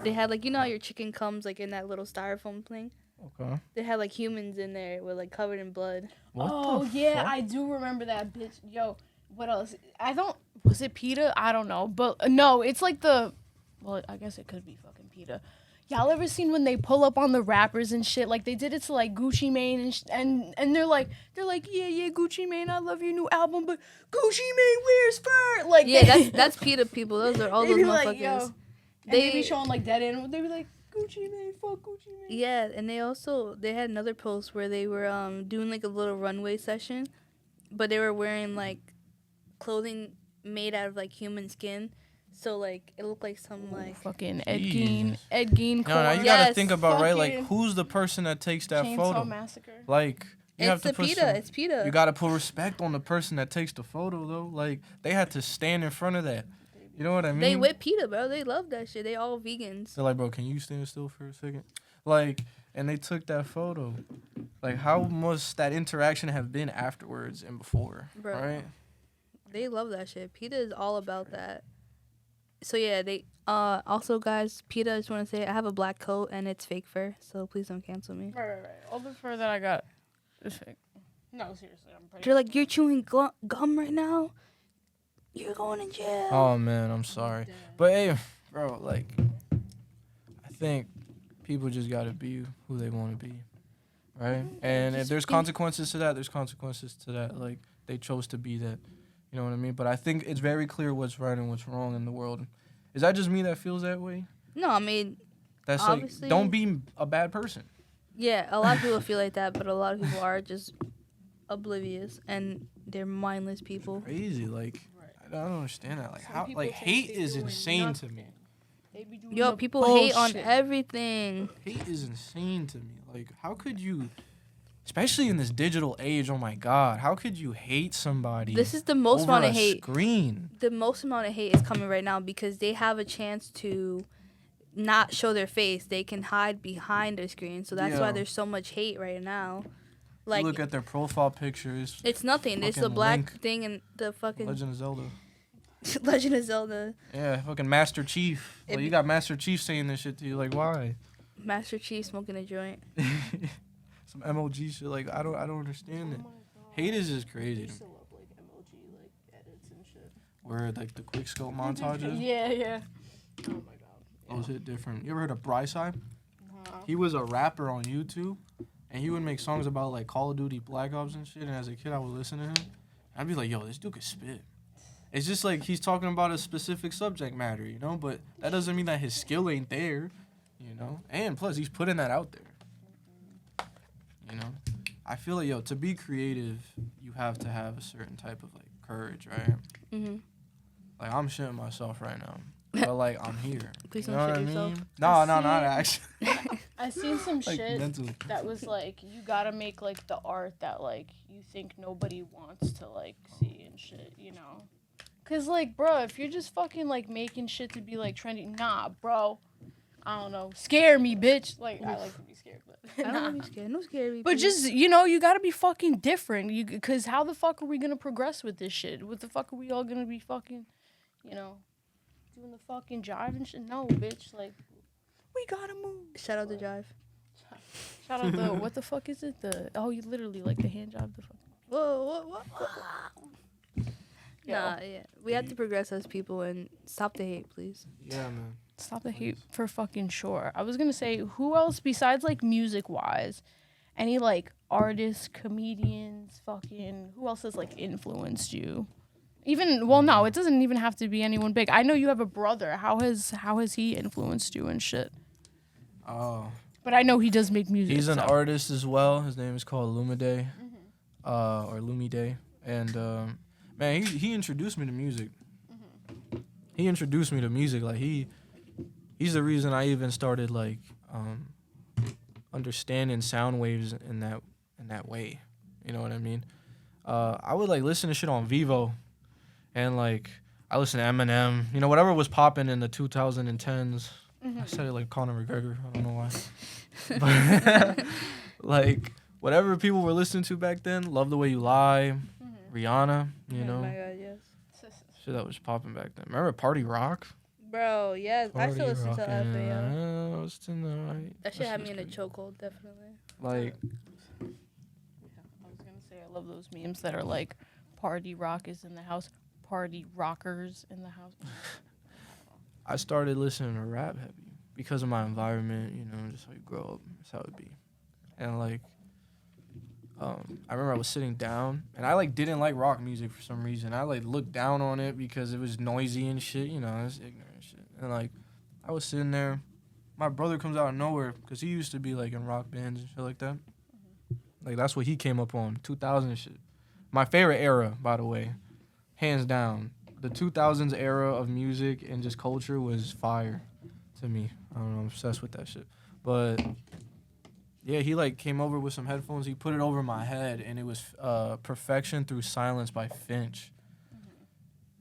they had like, you know how your chicken comes like in that little styrofoam thing. Okay. They had like humans in there with like covered in blood. What Oh the yeah, fuck? I do remember that bitch. Yo, what else? I don't. Was it PETA? I don't know, but no, it's like the. Well, I guess it could be fucking PETA. Y'all ever seen when they pull up on the rappers and shit? Like they did it to like Gucci Mane and they're like yeah Gucci Mane, I love your new album, but Gucci Mane wears fur. Like Yeah, that's PETA people. Those are all they those be motherfuckers. like, yo, and they be showing like dead animals. They be like Gucci Mane, fuck Gucci Mane. Yeah, and they had another post where they were doing like a little runway session, but they were wearing like clothing made out of like human skin. So like it looked like some like Fucking Jeez. Ed Gein. No, now you Yes, gotta think about, right? Like, fucking who's the person that takes that Chainsaw photo? Massacre. Like, you have it's to the put PETA. some- It's PETA. You gotta put respect on the person that takes the photo, though. Like, they had to stand in front of that. You know what I mean? They with PETA, bro. They love that shit. They all vegans. They're like, bro, can you stand still for a second? Like, and they took that photo. Like, how must that interaction have been afterwards and before? Bro. Right? They love that shit. PETA is all about that. So yeah, they also guys, PETA, I just want to say I have a black coat and it's fake fur, so please don't cancel me. Right. All the fur that I got is fake. No, seriously, I'm pretty. They're like, you're chewing gum right now. You're going in jail. Oh, man, I'm sorry. But, hey, bro, like, I think people just gotta be who they want to be. Right? And if there's consequences to that, there's consequences to that. Like, they chose to be that. You know what I mean? But I think it's very clear what's right and what's wrong in the world. Is that just me that feels that way? No, I mean, That's like, Obviously- don't be a bad person. yeah, a lot of people feel like that, but a lot of people are just oblivious and they're mindless people. Crazy. Like, I don't understand that. Like, Some how, people like, think hate they're is doing insane to me. They be doing Yo, the people hate on bullshit. everything. Hate is insane to me. Like, how could you, especially in this digital age, oh my God, how could you hate somebody This is the most over amount a of hate. screen? The most amount of hate is coming right now because they have a chance to not show their face. They can hide behind their screen. So that's why Yeah. there's so much hate right now. You Like look at their profile pictures. it's nothing. It's the fucking black Link. thing and the fucking Legend of Zelda. Legend of Zelda. Yeah, fucking Master Chief. It Like, you be- got Master Chief saying this shit to you. Like, why? Master Chief smoking a joint. Some MOG shit. Like, I don't understand it. Hate is just crazy. to me. love like MLG like edits and shit. Where like the quick scope montages, Yeah. Oh my god. those hit different. You ever heard of Bryside? Uh-huh. He was a rapper on YouTube, and he would make songs about like Call of Duty, Black Ops, and shit. And as a kid, I would listen to him. I'd be like, yo, this dude could spit. It's just like he's talking about a specific subject matter, you know. But that doesn't mean that his skill ain't there, you know. And plus, he's putting that out there. You know, I feel like, yo, to be creative, you have to have a certain type of like courage, right? Mm-hmm. Like, I'm shitting myself right now. But, like, I'm here. Please You don't know shit what I yourself. mean? No, not See? actually. I seen some Like, shit mentally. that was like you gotta make like the art that like you think nobody wants to like see and shit, you know? Cause like, bro, if you're just fucking like making shit to be like trendy, nah, bro. I don't know, scare me, bitch. Like I like to be scared, but I don't nah. want to be scared. No scary. But just you know, you gotta be fucking different. Cause how the fuck are we gonna progress with this shit? What the fuck are we all gonna be fucking, you know, doing the fucking jive and shit? No, bitch. Like, we gotta move. shout out to Jive. Shout out the what the fuck is it? You literally like the hand job. The fuck. Whoa, what? Nah, yeah. We have to progress as people and stop the hate, please. Yeah, man. Stop the hate for fucking sure. I was gonna say, who else besides like music wise, any like artists, comedians, fucking who else has like influenced you? Even well, no, it doesn't even have to be anyone big. I know you have a brother. How has he influenced you and shit? Oh. But I know he does make music. He's an so. artist as well. His name is called Lumide. Or Lumide. And, man, he introduced me to music. he introduced me to music. Like he's the reason I even started like understanding sound waves in that way. You know what I mean? I would like listen to shit on Vivo, and like I listen to Eminem. You know, whatever was popping in the 2010s. I said it like Conor McGregor. I don't know why. But like whatever people were listening to back then, Love the Way You Lie, Rihanna. You know, Oh my god, yes. shit that was popping back then. Remember Party Rock? Bro, yes. I still listen to FAO. FAO. That shit had me in a chokehold, definitely. Like, I was gonna say I love those memes that are like, "Party rock is in the house, party rockers in the house." I started listening to rap heavy because of my environment, you know, just how you grow up. That's how it be. And like, I remember I was sitting down, and I like didn't like rock music for some reason. I like looked down on it because it was noisy and shit, you know, it's ignorant shit. And like, I was sitting there. My brother comes out of nowhere because he used to be like in rock bands and shit like that. Like that's what he came up on, 2000 shit. My favorite era, by the way, hands down. The 2000s era of music and just culture was fire to me. I don't know, I'm obsessed with that shit. But yeah, he like came over with some headphones. He put it over my head, and it was "Perfection Through Silence" by Finch.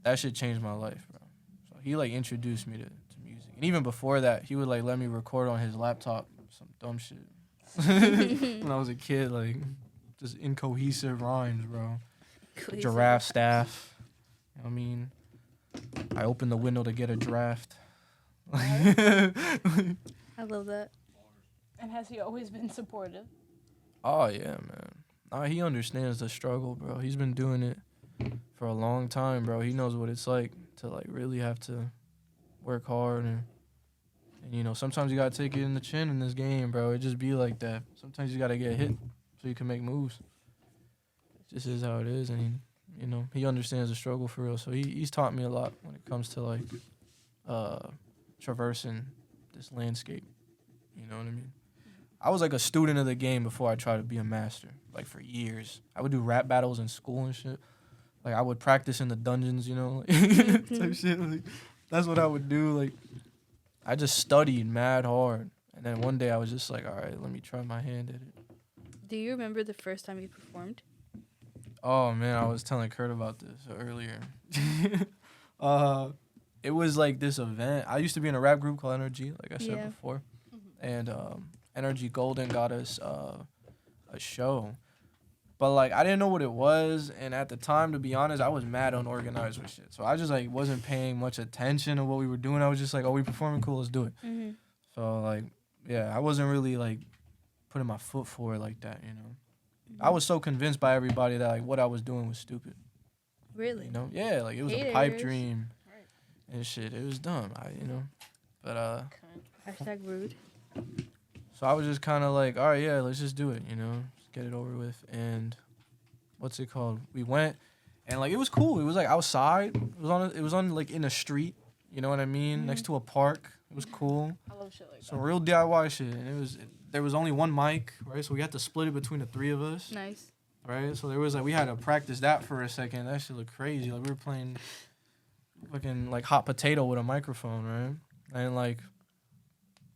That shit changed my life, bro. So he like introduced me to music, and even before that, he would like let me record on his laptop some dumb shit. When I was a kid, like just incohesive rhymes, bro. Giraffe staff. You know what I mean? I opened the window to get a draft. I love that. And has he always been supportive? Oh yeah, man. He understands the struggle, bro. He's been doing it for a long time, bro. He knows what it's like to like really have to work hard and you know, sometimes you gotta take it in the chin in this game, bro. It just be like that. Sometimes you gotta get hit so you can make moves. It just is how it is, and you know, he understands the struggle for real. So he's taught me a lot when it comes to like traversing this landscape. You know what I mean? I was like a student of the game before I tried to be a master. Like for years, I would do rap battles in school and shit. Like I would practice in the dungeons, you know, type shit. Like, that's what I would do. Like I just studied mad hard, and then one day I was just like, all right, let me try my hand at it. Do you remember the first time you performed? Oh man, I was telling Kurt about this earlier. It was like this event. I used to be in a rap group called Energy, like I said before, and Energy Golden got us a show, but like I didn't know what it was, and at the time, to be honest, I was mad unorganized with shit. So I just like wasn't paying much attention to what we were doing. I was just like, oh, we performing, cool, let's do it. Mm-hmm. So like, yeah, I wasn't really like putting my foot forward like that, you know. I was so convinced by everybody that like what I was doing was stupid. Really? You know? Yeah, like it was a pipe dream and shit. It was dumb, you know. But Hashtag rude. so I was just kind of like, all right, yeah, let's just do it, you know, just get it over with. And what's it called? We went, and like it was cool. It was like outside. It was on like in a street. You know what I mean? Next to a park. It was cool. I love shit like that. Some real DIY shit. And there was only one mic, right? So we had to split it between the three of us. Nice. Right? So there was like we had to practice that for a second. That shit looked crazy. Like we were playing fucking like hot potato with a microphone, right? And like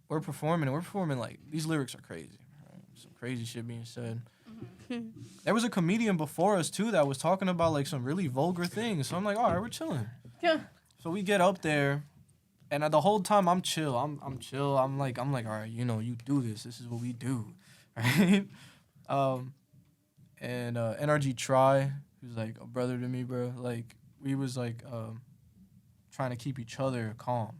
we're performing like these lyrics are crazy. Right? Some crazy shit being said. There was a comedian before us too that was talking about like some really vulgar things. So I'm like, all right, we're chilling. Yeah. So we get up there, and the whole time I'm chill. I'm chill. I'm like, all right, you know, you do this. This is what we do, right? And NRG Try, who's like a brother to me, bro. Like we was like trying to keep each other calm.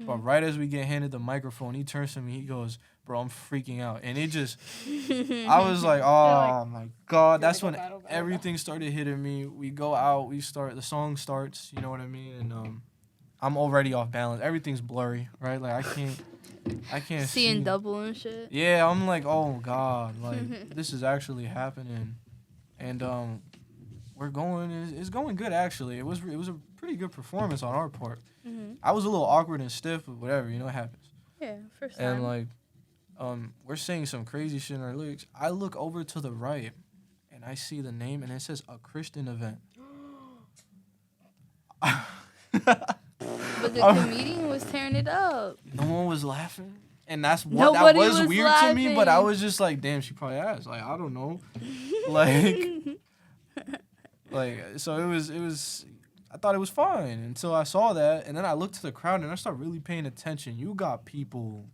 But right as we get handed the microphone, he turns to me. He goes, "Bro, I'm freaking out." And it just, I was like, "Oh my god!" That's when everything started hitting me. We go out. The song starts. You know what I mean? And I'm already off balance. Everything's blurry, right? Like I can't Seeing see. double and shit. Yeah, I'm like, oh god, like this is actually happening, and we're going. It's going good actually. It was a pretty good performance on our part. Mm-hmm. I was a little awkward and stiff, but whatever, you know, it happens. Yeah, first time. And like, we're saying some crazy shit in our lyrics. I look over to the right, and I see the name, and it says a Christian event. But the comedian was tearing it up. No one was laughing. And that's what Nobody that was was weird to me, but I laughing. was just like, damn, she probably asked. Like, I don't know. Like so it was I thought it was fine until I saw that, and then I looked to the crowd and I started really paying attention. You got people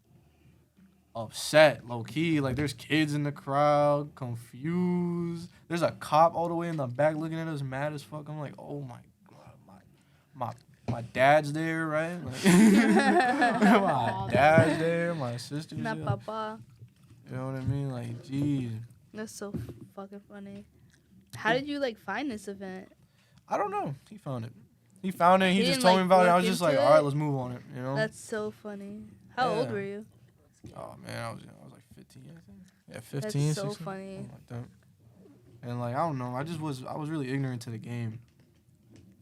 upset, low key. Like there's kids in the crowd, confused. There's a cop all the way in the back looking at us, mad as fuck. I'm like, oh my god, my dad's there, right? Like, my dad's there, my sister's Not there. papa. You know what I mean? Like, geez. That's so fucking funny. How did you like find this event? I don't know. He found it. He found it. He just didn't, told me like, about it. I look was just like, into all right, it? let's move on it. You know? That's so funny. How old Yeah. were you? Oh man, I was like 15, I think. Yeah, 15. That's so 16, funny. something like that. And like I don't know, I was really ignorant to the game.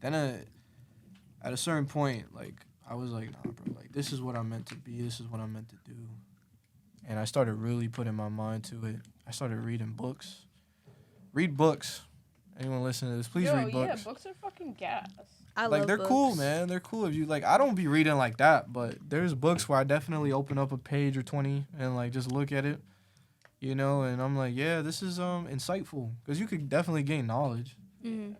Then at a certain point, like I was like, nah, bro, like this is what I'm meant to be. This is what I'm meant to do. And I started really putting my mind to it. I started reading books. Read books. Anyone listening to this, please read books. Yeah, books are fucking gas. I Like love they're books. cool, man. They're cool if you like. I don't be reading like that, but there's books where I definitely open up a page or 20 and like just look at it, you know. And I'm like, yeah, this is insightful because you could definitely gain knowledge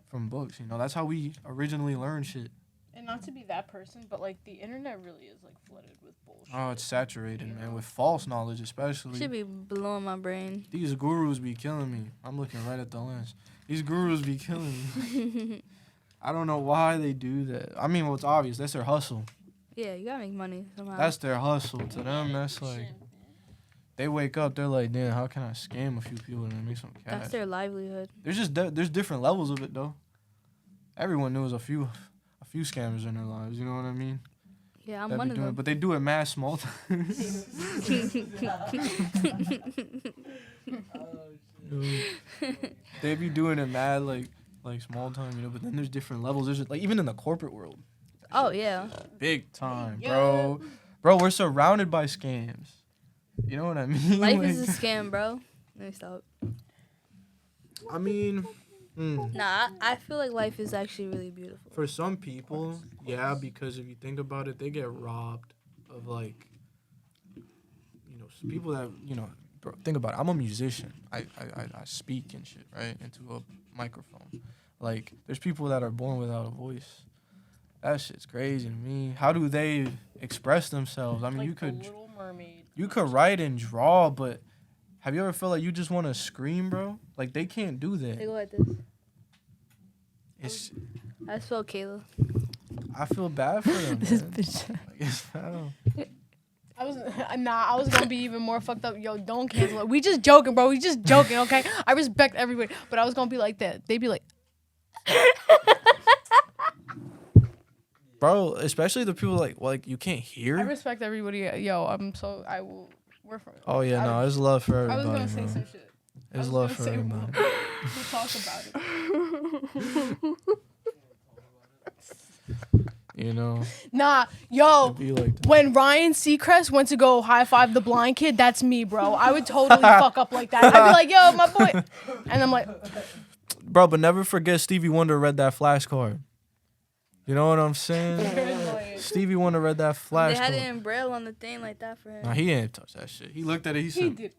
from books. You know, that's how we originally learn shit. And not to be that person, but like the internet really is like flooded with bullshit. Oh, it's saturated, man, with false knowledge, especially. Should be blowing my brain. These gurus be killing me. I'm looking right at the lens. These gurus be killing me. I don't know why they do that. I mean, well, it's obvious. That's their hustle. Yeah, you gotta make money somehow. That's their hustle. To them, that's like, they wake up, they're like, damn, how can I scam a few people and make some cash? That's their livelihood. There's just there's different levels of it though. Everyone knows a few scammers in their lives. You know what I mean? Yeah, I'm That one be of doing it, them. but they do it mass small time. They be doing it mad like small time, you know. But then there's different levels. There's like even in the corporate world, Oh yeah. big time, bro. Bro, we're surrounded by scams. You know what I mean? Life Like, is a scam, bro. Let me stop. I mean, Nah, I feel like life is actually really beautiful. for some people, yeah, because if you think about it, they get robbed of like, you know, people that, you know, bro, think about it. I'm a musician. I speak and shit, right, into a microphone. Like, there's people that are born without a voice. That shit's crazy to me. How do they express themselves? I mean, like you could The Little Mermaid. you could write and draw, but have you ever felt like you just want to scream, bro? Like, they can't do They that. go like this. It's I spell Kayla. I feel bad for them. This man. bitch. Like, I don't. I was gonna be even more fucked up. Yo, don't cancel it. We just joking, bro. We just joking, okay? I respect everybody, but I was gonna be like that. They'd be like, Bro, especially the people like you can't I hear. respect everybody. Yo, I will. We're from. Oh yeah, I no, was- it's love for I everybody, was gonna say bro. some shit. It's was love gonna for say everybody. We'll talk about it. You know, Nah, yo. it'd be like that. When Ryan Seacrest went to go high five the blind kid, that's me, bro. I would totally fuck up like that. I'd be like, yo, my boy. And I'm like, Bro, but never forget Stevie Wonder read that flashcard. You know what I'm saying? Stevie Wonder read that They had it flashcard. in braille on the thing like that for him. Nah, he didn't touch that shit. He looked at it. He he said, did.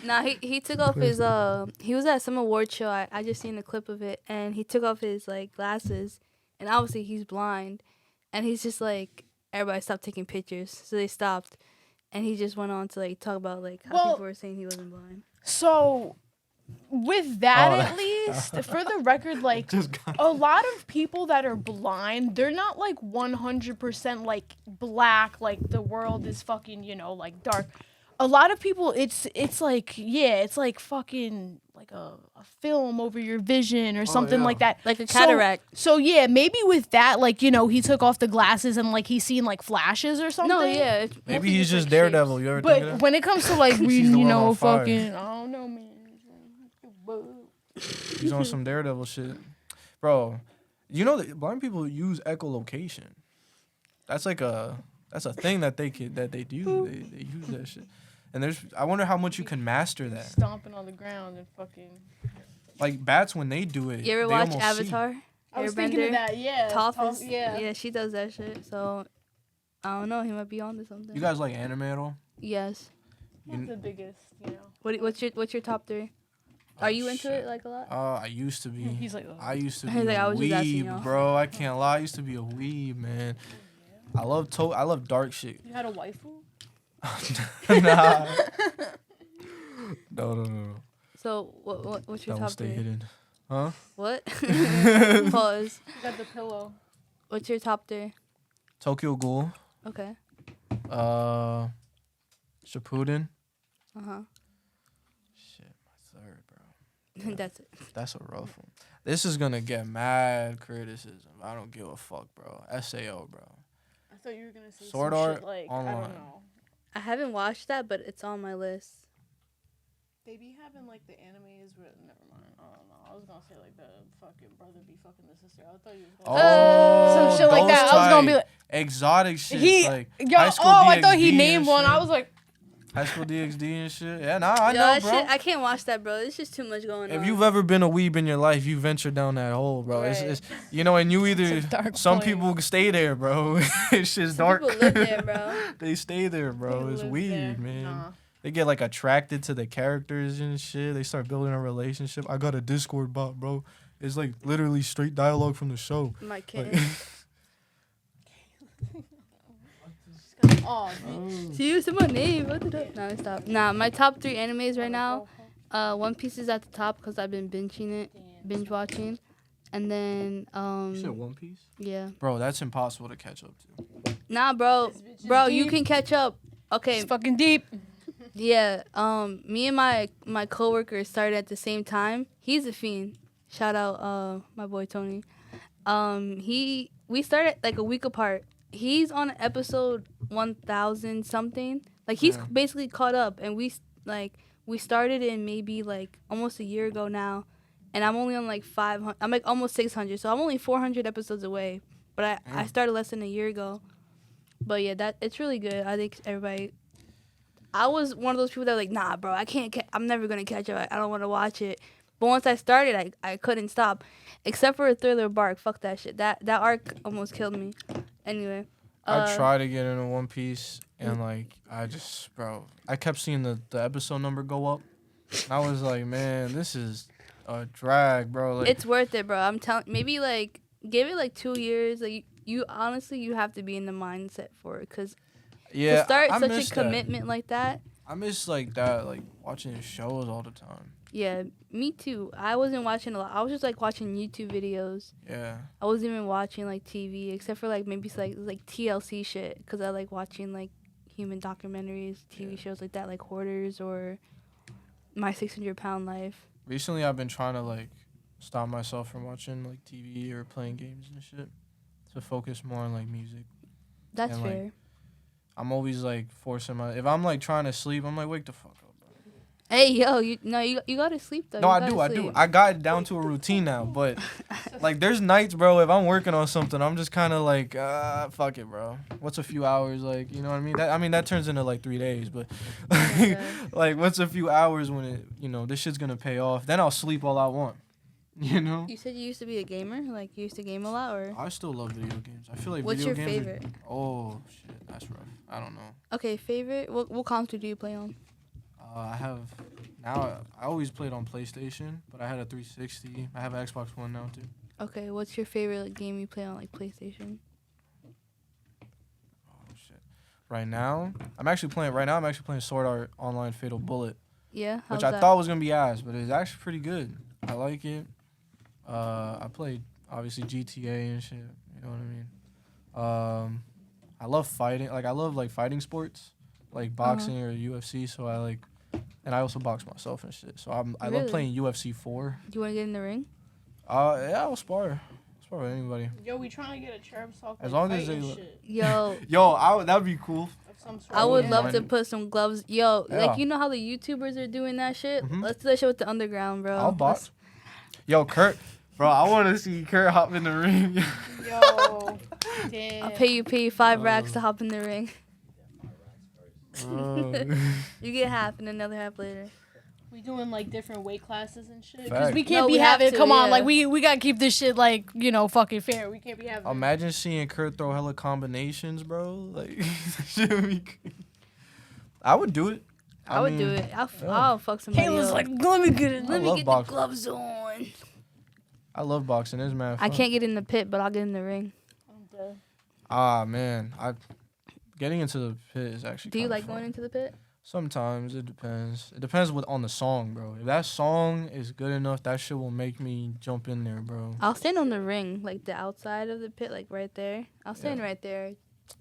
Nah, he took off his he was at some award show. I just seen a clip of it, and he took off his like glasses, and obviously he's blind, and he's just like, everybody stopped taking pictures, so they stopped, and he just went on to like talk about like how Well- people were saying he wasn't blind. So, with that Oh, at least, for the record, like, just got a lot of people that are blind, they're not like 100% like black, like the world is fucking, you know, like dark. A lot of people, it's like, yeah, it's like fucking like a film over your vision or something yeah. like that. Like a So- cataract. So, yeah, maybe with that, like, you know, he took off the glasses and like he's seen like flashes or something. No, yeah. it's Maybe mostly he's just like, Daredevil. shapes. You ever think of But that? when it comes to like reading, the you one know, on fire. fucking, I don't know, man. He's on some Daredevil shit. Bro, you know that blind people use echolocation. That's like that's a thing that they do. They use that shit. And I wonder how much you can master that. Stomping on the ground and fucking. Like bats when they do it. You ever they watch almost see. Avatar? I was thinking of Airbender. that. Yeah. Toph is, Yeah. yeah, she does that shit. So I don't know. He might be on to something. You guys like anime at all? Yes. Not the biggest, you know. What's your top 3? Are you into shit. it like a lot? I used to be. He's like, I used to be He's like, I a was just asking weeb, y'all. bro. I can't lie. I used to be a weeb, man. I love dark shit. you had a waifu? Nah. No. So what's your That will top stay 3? hidden. Huh? What? Pause. You got the pillow. What's your top 3? Tokyo Ghoul. Okay. Shippuden. Uh-huh. Shit, my third, bro. That's it. That's a rough one. This is gonna get mad criticism. I don't give a fuck, bro. SAO, bro. I thought you were gonna say Sword some Art shit like I Online. don't know. I haven't watched that, but it's on my list. They be having like the animes where never mind. I don't know. I was gonna say like the fucking brother be fucking the sister. I thought you was gonna Oh, some shit like those that. I was gonna be type like exotic shit. he Like yo, High School I thought he DxD named and one. shit. I was like High School DxD and shit. Yeah, nah, I Yo, know, that bro. shit, I can't watch that, bro. It's just too much going on. If you've ever been a weeb in your life, you venture down that hole, bro. Right. It's you know, and you either It's a dark some place. people stay there, bro. It's just Some dark. people live there, bro. They stay there, bro. they It's live weird, there. man. Nah. They get like attracted to the characters and shit. They start building a relationship. I got a Discord bot, bro. It's like literally straight dialogue from the show. My Like, kid. Oh, See, you said my name. What the hell? No, stop. Nah, my top 3 animes right now. One Piece is at the top because I've been binge watching, and then you said One Piece? yeah. Bro, that's impossible to catch up to. Nah, bro, is you deep. can catch up. Okay, It's fucking deep. yeah. Me and my coworker started at the same time. He's a fiend. Shout out my boy Tony. We started like a week apart. He's on episode 1000 something. Like he's Yeah. basically caught up, and we started in maybe like almost a year ago now, and I'm only on like 500. I'm like almost 600, so I'm only 400 episodes away. But I Yeah. started less than a year ago. But yeah, it's really good. I think everybody. I was one of those people that were like, nah, bro, I can't. I'm never gonna catch up. I don't want to watch it. But once I started, I couldn't stop, except for Thriller Bark. Fuck that shit. That arc almost killed me. Anyway. I tried to get into One Piece and like I kept seeing the episode number go up. I was like, man, this is a drag, bro. Like, It's worth it, bro. I'm telling. Maybe like give it like 2 years. Like you honestly, you have to be in the mindset for it, cause yeah, to start I such miss a that. commitment like that. I miss like that, like watching shows all the time. Yeah, me too. I wasn't watching a lot. I was just like watching YouTube videos. Yeah. I wasn't even watching like TV, except for like maybe like TLC shit, because I like watching like human documentaries, TV shows like that, like Hoarders or My 600-Pound Life. Recently, I've been trying to like stop myself from watching like TV or playing games and shit to focus more on like music. That's And, like, fair. I'm always like forcing if I'm like trying to sleep, I'm like, wake the fuck up, bro. Hey yo, you gotta sleep though. No, You I gotta do. sleep. I got it down to a routine now, but like there's nights, bro, if I'm working on something, I'm just kind of like, fuck it, bro. What's a few hours, like, you know what I mean? That turns into like 3 days, but like what's a few hours when it, this shit's gonna pay off? Then I'll sleep all I want, you know? You said you used to be a gamer, like you used to game a lot, or I still love video games. I feel like what's video your games favorite? Oh shit, that's rough. I don't know. Okay, favorite. What console do you play on? I always played on PlayStation, but I had a 360. I have an Xbox One now too. Okay, what's your favorite like, game you play on like PlayStation? Oh shit. Right now I'm actually playing Sword Art Online Fatal Bullet, Yeah, how's which I that? thought was gonna be ass, but it's actually pretty good. I like it. I played obviously GTA and shit. You know what I mean? I love fighting. Like I love like fighting sports, like boxing or UFC. So and I also box myself and shit. So I love Really? playing UFC 4. Do you want to get in the ring? Yeah, I'll spar with anybody. Yo, we trying to get a Cherubs talk. As like, long as fight and they shit Yo, Yo, that'd be cool. of some sort. I would wouldn't love mind to it. put some gloves. Yo, Yeah. like you know how the YouTubers are doing that shit? Mhm. Let's do that shit with the underground, bro. I'll box. Yo, Kurt, bro, I want to see Kurt hop in the ring. Yo, damn. I'll pay you 5 racks to hop in the ring. Bro. You get half and another half later. We doing like different weight classes and shit. Because Fact. we can't No, be we have having. to, Come on, yeah. like we gotta keep this shit like fucking fair. We can't be having. Imagine seeing Kurt throw hella combinations, bro. Like, that shit would be crazy. I would do it. I would do mean, it. yeah. I'll fuck somebody Kayla's up. like, let me get it. I Let me love get boxing. the gloves on. I love boxing. It's mad fun. I can't get in the pit, but I'll get in the ring. I'm dead. Ah, man. Getting into the pit is actually Do you kinda like fun. going into the pit? Sometimes it depends. It depends on the song, bro. If that song is good enough, that shit will make me jump in there, bro. I'll stand on the ring, like the outside of the pit, like right there. I'll stand Yeah. right there.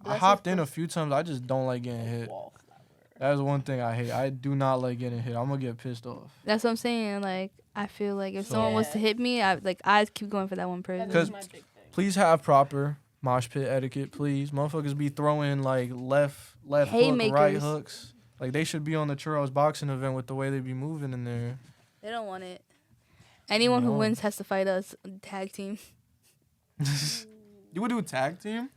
I hopped in a few times. I just don't like getting hit. Wallflower. That's one thing I hate. I do not like getting hit. I'm gonna get pissed off. That's what I'm saying. Like, I feel like if So- someone was to Yeah. hit me, I keep going for that one person. That 'Cause- is my big thing. Please have proper mosh pit etiquette, please. Motherfuckers be throwing like left hook, right Haymakers. hooks. Like they should be on the Cherubs boxing event with the way they be moving in there. They don't want it. Anyone who No. wins has to fight us tag team. You would do a tag team?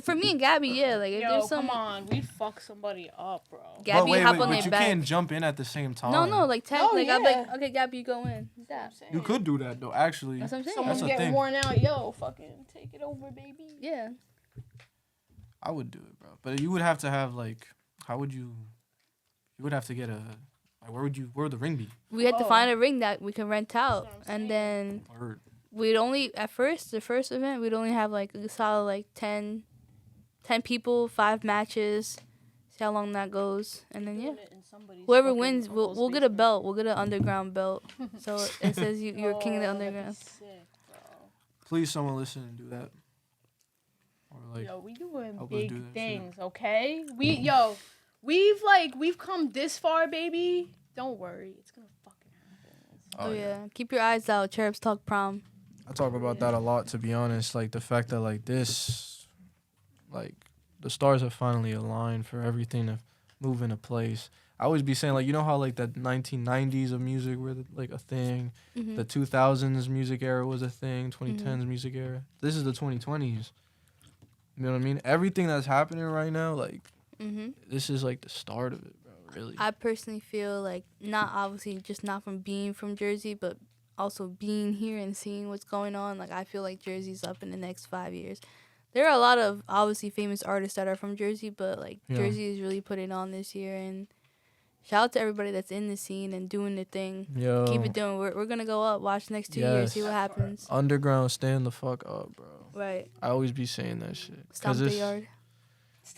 For me and Gabby, yeah. Like if Yo, there's some come on, we'd fuck somebody up, bro. Gabby but wait, hop wait, on but their you back. can't jump in at the same time. No, like tag. Oh, like I'm like, yeah. okay, Gabby, you go in. That. You could do that though. Actually, That's what I'm saying. Someone That's a get thing. worn out, yo, fucking take it over, baby. Yeah. I would do it, bro. But you would have to have like, how would you? You would have to get a. Like, where would the ring be? We had to Oh. find a ring that we can rent out, That's what I'm and then Word. we'd only the first event we'd only have like a solid like 10 people, 5 matches. See how long that goes, and then yeah, whoever wins, we'll get a belt. We'll get an underground belt. So it says you're king of the underground. Sick, bro. Please, someone listen and do that. Or like, Yo, we doing help us do big that shit. things, okay? We've come this far, baby. Don't worry, it's gonna fucking happen. Oh yeah, keep your eyes out. Cherubs Talk Prom. I talk about that a lot, to be honest. Like the fact that like this, like the stars have finally aligned for everything to move into place. I always be saying like, you know how like that 1990s of music were like a thing, Mm-hmm. the 2000s music era was a thing, 2010s music era. This is the 2020s. You know what I mean? Everything that's happening right now, like Mm-hmm. this is like the start of it, bro. Really. I personally feel like not obviously just not from being from Jersey, but also being here and seeing what's going on. Like I feel like Jersey's up in the next 5 years. There are a lot of obviously famous artists that are from Jersey, but like Yeah. Jersey is really putting on this year. And shout out to everybody that's in the scene and doing their thing. Yo, Keep it doing. We're gonna go up. Watch the next 2 years. See Yes. what happens. underground, stand the fuck up, bro. Right. I always be saying that shit. Stomp the yard.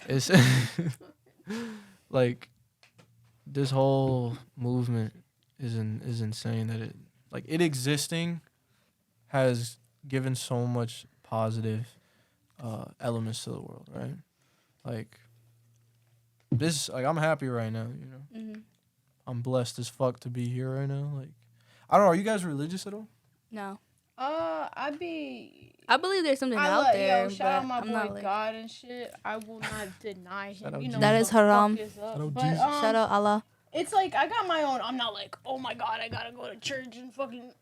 It's like this whole movement is insane that it existing has given so much positive elements to the world, right? Like this, like I'm happy right now, you know. Mm-hmm. I'm blessed as fuck to be here right now. Like I don't know, are you guys religious at all? No. I I believe there's something I out love, there. yo, shout out but my I'm boy not like, God and shit. I will not deny Shout him. out You know Jesus. That what is the fuck haram. is up. Shout out But, Jesus. shout out Allah. It's like I got my own. I'm not like, oh my God, I gotta go to church and fucking.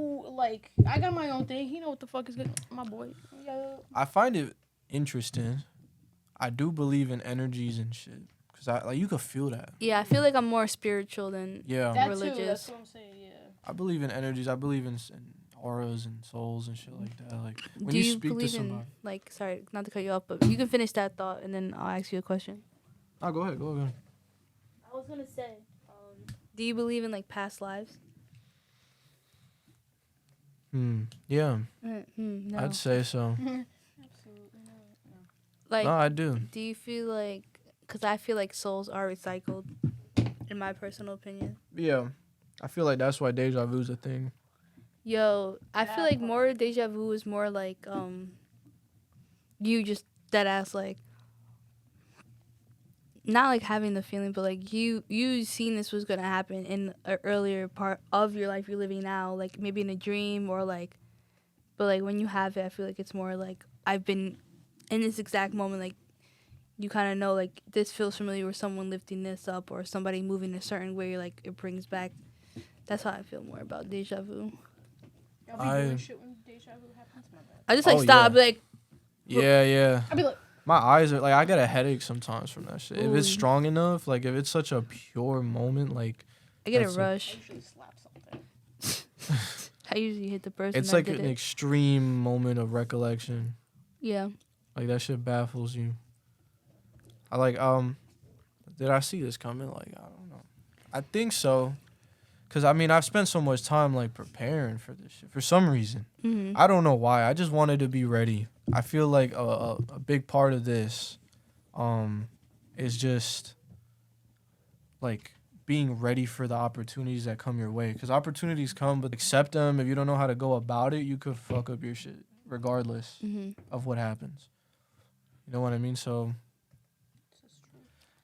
Ooh, like I got my own thing. He know what the fuck is good. My boy. Yeah. I find it interesting. I do believe in energies and shit. Cause you could feel that. Yeah, I feel like I'm more spiritual than Yeah. That too. religious. That's what I'm saying. Yeah. I believe in energies. I believe in auras and souls and shit like that. Like when Do you you speak to believe somebody. in like sorry, not to cut you off, but you can finish that thought and then I'll ask you a question. Oh, go ahead. Go ahead. I was gonna say, do you believe in like past lives? Yeah, No. I'd say so. Absolutely not. Like, No, I do. do you feel like? Because I feel like souls are recycled, in my personal opinion. Yeah, I feel like that's why deja vu's a thing. Yo, I feel That like more deja vu is more like you just dead ass like. Not like having the feeling, but like you seen this was gonna happen in an earlier part of your life you're living now, like maybe in a dream or like, but like when you have it, I feel like it's more like I've been in this exact moment, like you kind of know like this feels familiar with someone lifting this up or somebody moving a certain way, like it brings back. That's how I feel more about deja vu. Y'all be doing shit when deja vu happens. My bad. I just like Oh, stop, yeah. be like Yeah. I be like, My eyes are like I get a headache sometimes from that shit. If it's Ooh. strong enough, like if it's such a pure moment, like I get That's a a- I rush. usually slap something. I usually hit the person It's that like did an it. extreme moment of recollection. Yeah. Like that shit baffles you. I like did I see this coming? Like I don't know. I think so. Cause I mean I've spent so much time like preparing for this shit for some reason. Mm-hmm. I don't know why. I just wanted to be ready. I feel like a big part of this is just like being ready for the opportunities that come your way. Cause opportunities come, but accept them. If you don't know how to go about it, you could fuck up your shit regardless Mm-hmm. of what happens. You know what I mean? So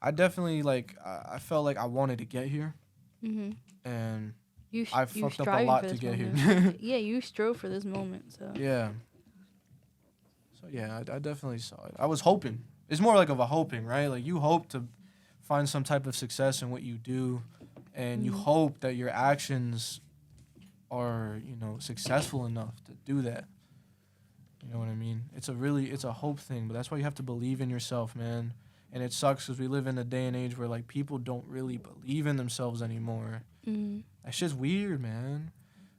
I definitely like I felt like I wanted to get here, Mm-hmm. and You I you fucked up a striving lot for to this get moment. here. Yeah, you strove for this moment. So. Yeah. So yeah, I definitely saw it. I was hoping. It's more like of a hoping, right? Like you hope to find some type of success in what you do, and you Mhm. hope that your actions are, successful enough to do that. You know what I mean? It's a hope thing, but that's why you have to believe in yourself, man. And it sucks because we live in a day and age where like people don't really believe in themselves anymore. Mm-hmm. That shit's weird, man.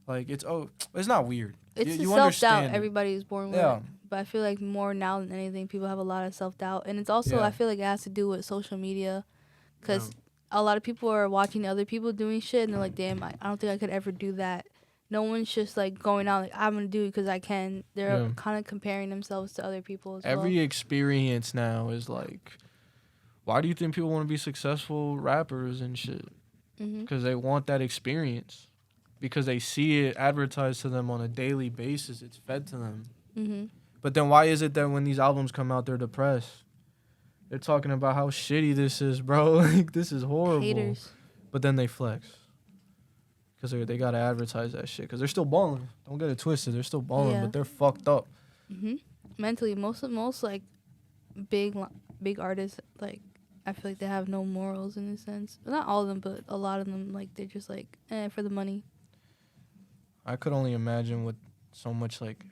Like it's not weird. It's You the self doubt understand it. everybody is born Yeah. with. But I feel like more now than anything, people have a lot of self doubt, and it's also Yeah. I feel like it has to do with social media, because Yeah. a lot of people are watching other people doing shit, and they're like, "Damn, I don't think I could ever do that." No one's just like going out like I'm gonna do it because I can. They're Yeah. kind of comparing themselves to other people as Every well. experience now is like, why do you think people want to be successful rappers and shit? Mm-hmm. Because they want that experience. Because they see it advertised to them on a daily basis. It's fed to them. Mm-hmm. But then why is it that when these albums come out, they're depressed? They're talking about how shitty this is, bro. Like, this is horrible. Haters. But then they flex. Because they got to advertise that shit. Because they're still balling. Don't get it twisted. They're still balling, Yeah. but they're fucked up. Mm-hmm. Mentally, most like big artists, like I feel like they have no morals in a sense. Not all of them, but a lot of them, like they're just like for the money. I could only imagine with so much, like,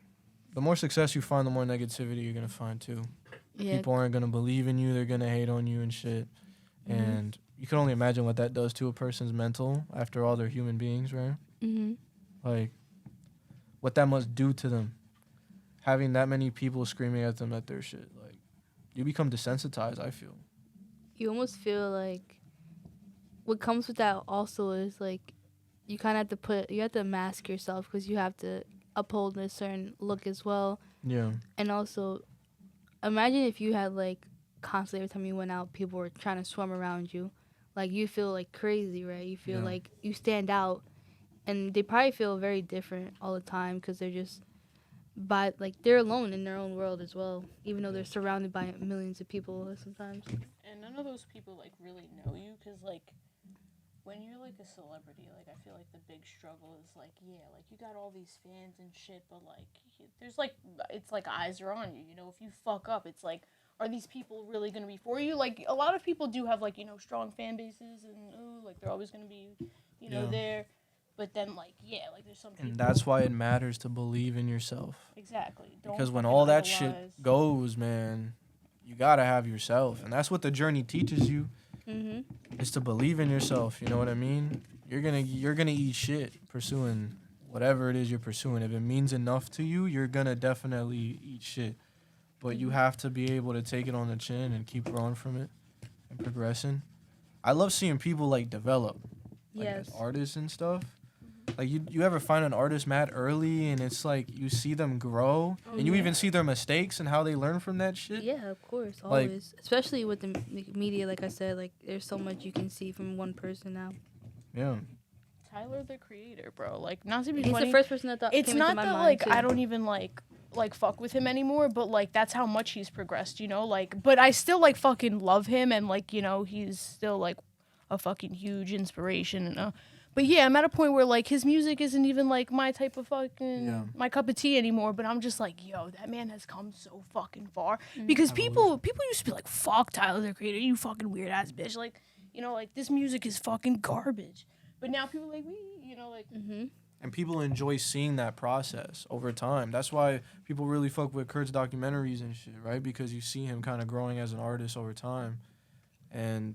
the more success you find, the more negativity you're going to find, too. Yeah. People aren't going to believe in you. They're going to hate on you and shit. Mhm. And you can only imagine what that does to a person's mental. After all, they're human beings, right? Mm-hmm. Like, what that must do to them. Having that many people screaming at them at their shit. Like, you become desensitized, I feel. You almost feel like what comes with that also is like you kind of have to mask yourself because you have to uphold a certain look as well. Yeah. And also, imagine if you had like constantly every time you went out, people were trying to swarm around you. Like you feel like crazy, right? You feel Yeah. like you stand out, and they probably feel very different all the time because they're just they're alone in their own world as well, even though they're surrounded by millions of people sometimes. And none of those people like really know you, because like when you're like a celebrity, like I feel like the big struggle is like, yeah, like you got all these fans and shit, but like there's like it's like eyes are on you, you know. If you fuck up, it's like, are these people really gonna be for you? Like a lot of people do have like, you know, strong fan bases and like they're always gonna be, you know, Yeah. there. But then like like there's some people. And that's why it matters to believe in yourself. Exactly. Don't Because when fucking all that idolize. shit goes, man, you gotta have yourself. And that's what the journey teaches you, Mm-hmm. is to believe in yourself. You know what I mean? You're gonna eat shit pursuing whatever it is you're pursuing. If it means enough to you, you're gonna definitely eat shit. But you have to be able to take it on the chin and keep growing from it and progressing. I love seeing people like develop, like Yes. as artists and stuff. Like you ever find an artist mad early and it's like you see them grow and you yeah. even see their mistakes and how they learn from that shit. Yeah, of course, Like- always. Especially with the media, like I said, like there's so much you can see from one person now. Yeah. Tyler the Creator, bro. Like not to be He's funny. the first person that thought It's came not into my that mind, like too. I don't even like fuck with him anymore, but like that's how much he's progressed, you know? Like but I still like fucking love him, and like, you know, he's still like a fucking huge inspiration and but yeah, I'm at a point where like his music isn't even like my type of fucking Yeah. my cup of tea anymore, but I'm just like, yo, that man has come so fucking far. Mm. Because people used to be like, fuck Tyler the Creator, you fucking weird ass bitch. Like, you know, like this music is fucking garbage. But now people are like, you know, like Mm-hmm. And people enjoy seeing that process over time. That's why people really fuck with Kurt's documentaries and shit, right? Because you see him kind of growing as an artist over time. And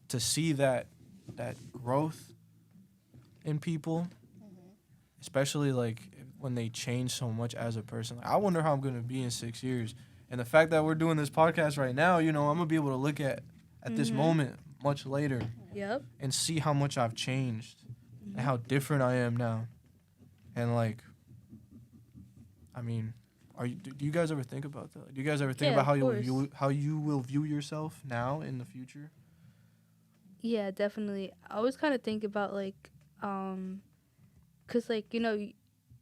to see that growth in people, especially like when they change so much as a person. Like, I wonder how I'm gonna be in 6 years, and the fact that we're doing this podcast right now, you know, I'm gonna be able to look at this moment much later Yep. and see how much I've changed and how different I am now, and like, I mean. Do you guys ever think about that? Do you guys ever think Yeah, about of how you will view yourself now in the future? Yeah, definitely. I always kind of think about like, cause like, you know,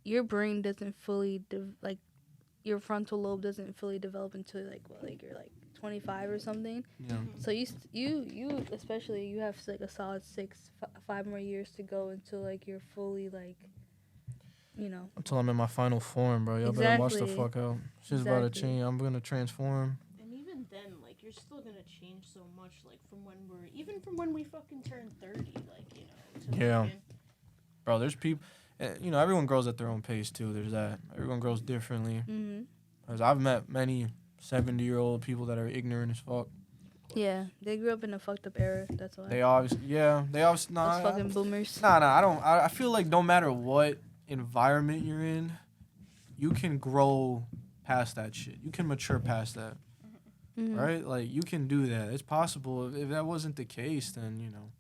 your brain doesn't fully like your frontal lobe doesn't fully develop until like what, like you're like 25 or something. Yeah. So you especially you have like a solid 5 more years to go until like you're fully like, you know. Until I'm in my final form, bro. Y'all better watch the Exactly. fuck out. Shit's about to Exactly. change. I'm gonna transform. And even then, like, you're still gonna change so much, like, from when we fucking turn 30, like, you know. To Yeah. fucking- Bro, there's people, you know, everyone grows at their own pace too. There's that. Everyone grows differently. Mhm. Cause I've met many 70-year-old people that are ignorant as fuck. Yeah, they grew up in a fucked up era. That's why. They obviously, Those nah, fucking boomers. I don't. I feel like no matter what environment you're in, you can grow past that shit. You can mature past that, Mhm. right? Like, you can do that. It's possible. If that wasn't the case, then, you know.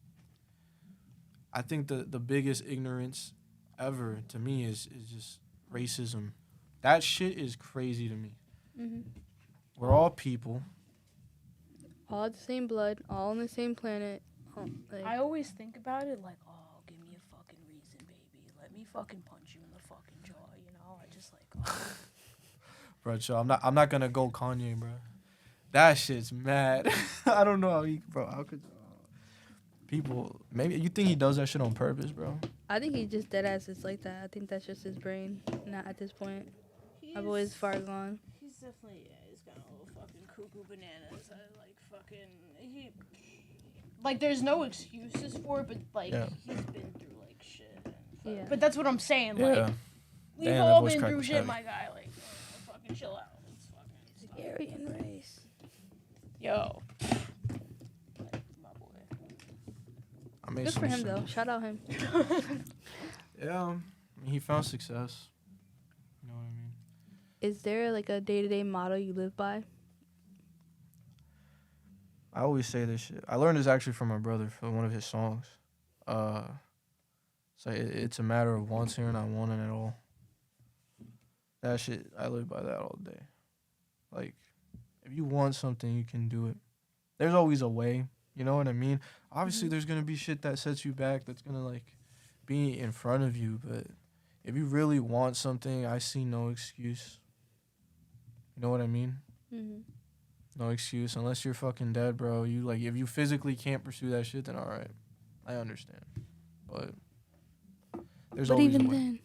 I think the biggest ignorance ever to me is just racism. That shit is crazy to me. Mhm. We're all people. All the same blood, all on the same planet. Like, I always think about it like, oh, give me a fucking reason, baby. Let me fucking punch you in the fucking jaw, you know? I just like, oh. Bro, so I'm not gonna go Kanye, bro. That shit's mad. I don't know how could people, maybe you think he does that shit on purpose, bro? I think he just dead ass is like that. I think that's just his brain. Not at this point. I've always far gone. He's definitely, yeah, he's got a little fucking cuckoo bananas. Like, there's no excuses for it, but, like, Yeah. He's been through, like, shit. And Yeah. but that's what I'm saying. Yeah. Like, we've Damn, that all voice been crack through was shit, heavy. my guy. Like, fucking chill out. Let's fucking stop. Aryan race. Yo. my boy. I made Good some for him sense. though. Shout out him. Yeah, I mean, he found success. You know what I mean? Is there like a day-to-day motto you live by? I always say this shit. I learned this actually from my brother from one of his songs. So it's a matter of wanting or not wanting at all. That shit, I live by that all day. Like, if you want something, you can do it. There's always a way. You know what I mean? Obviously, there's gonna be shit that sets you back. That's gonna like be in front of you. But if you really want something, I see no excuse. You know what I mean? Mm-hmm. No excuse unless you're fucking dead, bro. You like if you physically can't pursue that shit, then all right, I understand. But there's But always even a way. then,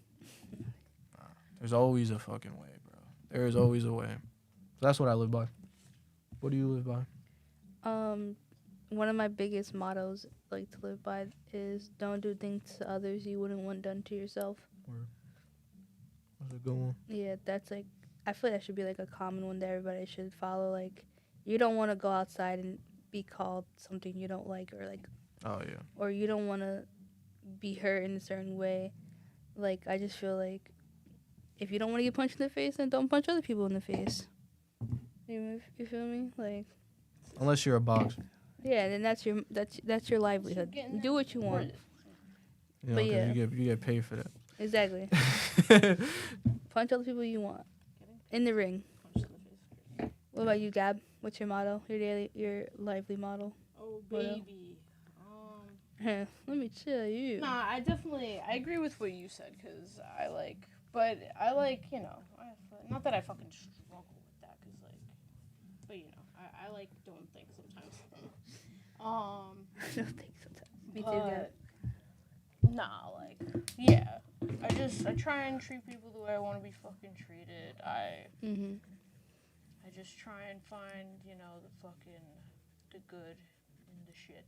There's always a fucking way, bro. There is always a way. That's what I live by. What do you live by? one of my biggest mottos like to live by is don't do things to others you wouldn't want done to yourself. That's a good one. Yeah, that's like I feel like that should be like a common one that everybody should follow. Like, you don't want to go outside and be called something you don't like, or like, Oh yeah. or you don't want to be hurt in a certain way. Like, I just feel like if you don't want to get punched in the face, then don't punch other people in the face. You feel me? Like, Unless you're a boxer. yeah, then that's your livelihood. Do what you want. You know, But 'cause yeah. you get paid for that. Exactly. Punch other people you want in the ring. What about you, Gab? What's your motto? Your lively motto? Oh, Motto? baby. Let me tell you. Nah, I agree with what you said, because I like, you know, not that I fucking struggle with that, because, like, but, you know, I like, don't think sometimes. I don't think sometimes. Me too, Gab. But, nah, like, yeah. I try and treat people the way I want to be fucking treated. I just try and find, you know, the good in the shit.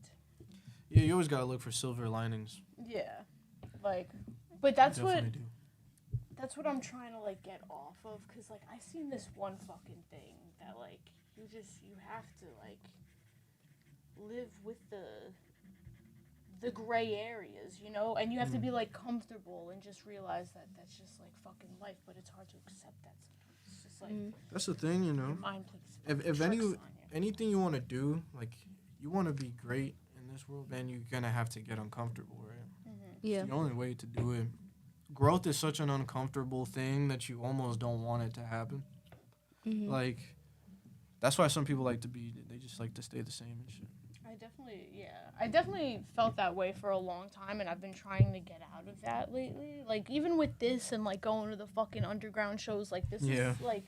Yeah, you always gotta look for silver linings. Yeah. Like, but that's Definitely that's what I'm trying to, like, get off of, because, like, I seen this one fucking thing that, like, you have to, like, live with the gray areas, you know, and you have to be like comfortable and just realize that that's just like fucking life, but it's hard to accept that sometimes. It's just like That's the thing, you know. your mind plays If tricks on you. anything you want to do, like you want to be great in this world, man, you're gonna have to get uncomfortable, right? Yeah. It's the only way to do it. Growth is such an uncomfortable thing that you almost don't want it to happen. Like, that's why some people like to be. They just like to stay the same and shit. I definitely felt that way for a long time, and I've been trying to get out of that lately. Like, even with this and, like, going to the fucking underground shows, like, this is, like,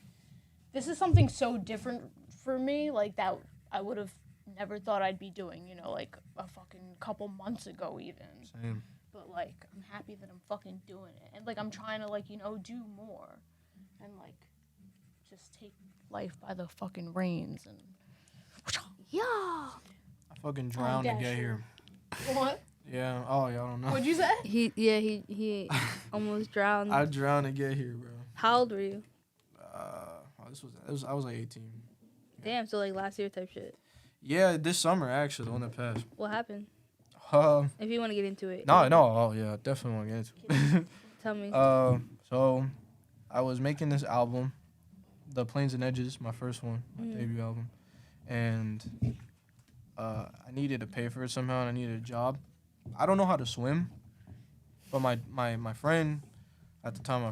this is something so different for me, like, that I would have never thought I'd be doing, you know, like, a fucking couple months ago even. Same. But, like, I'm happy that I'm fucking doing it. And, like, I'm trying to, like, you know, do more. And, like, just take life by the fucking reins and... Yeah. I fucking drowned to get here. What? Yeah. Oh, y'all don't know. What'd you say? He almost drowned. I drowned to get here, bro. How old were you? I was like 18. Damn, so like last year type shit. Yeah, this summer actually, the one that passed. What happened? If you want to get into it. No. Oh yeah, definitely want to get into it. Tell me. So I was making this album, The Plains and Edges, my first one, my debut album, and I needed to pay for it somehow, and I needed a job. I don't know how to swim, but my friend, at the time,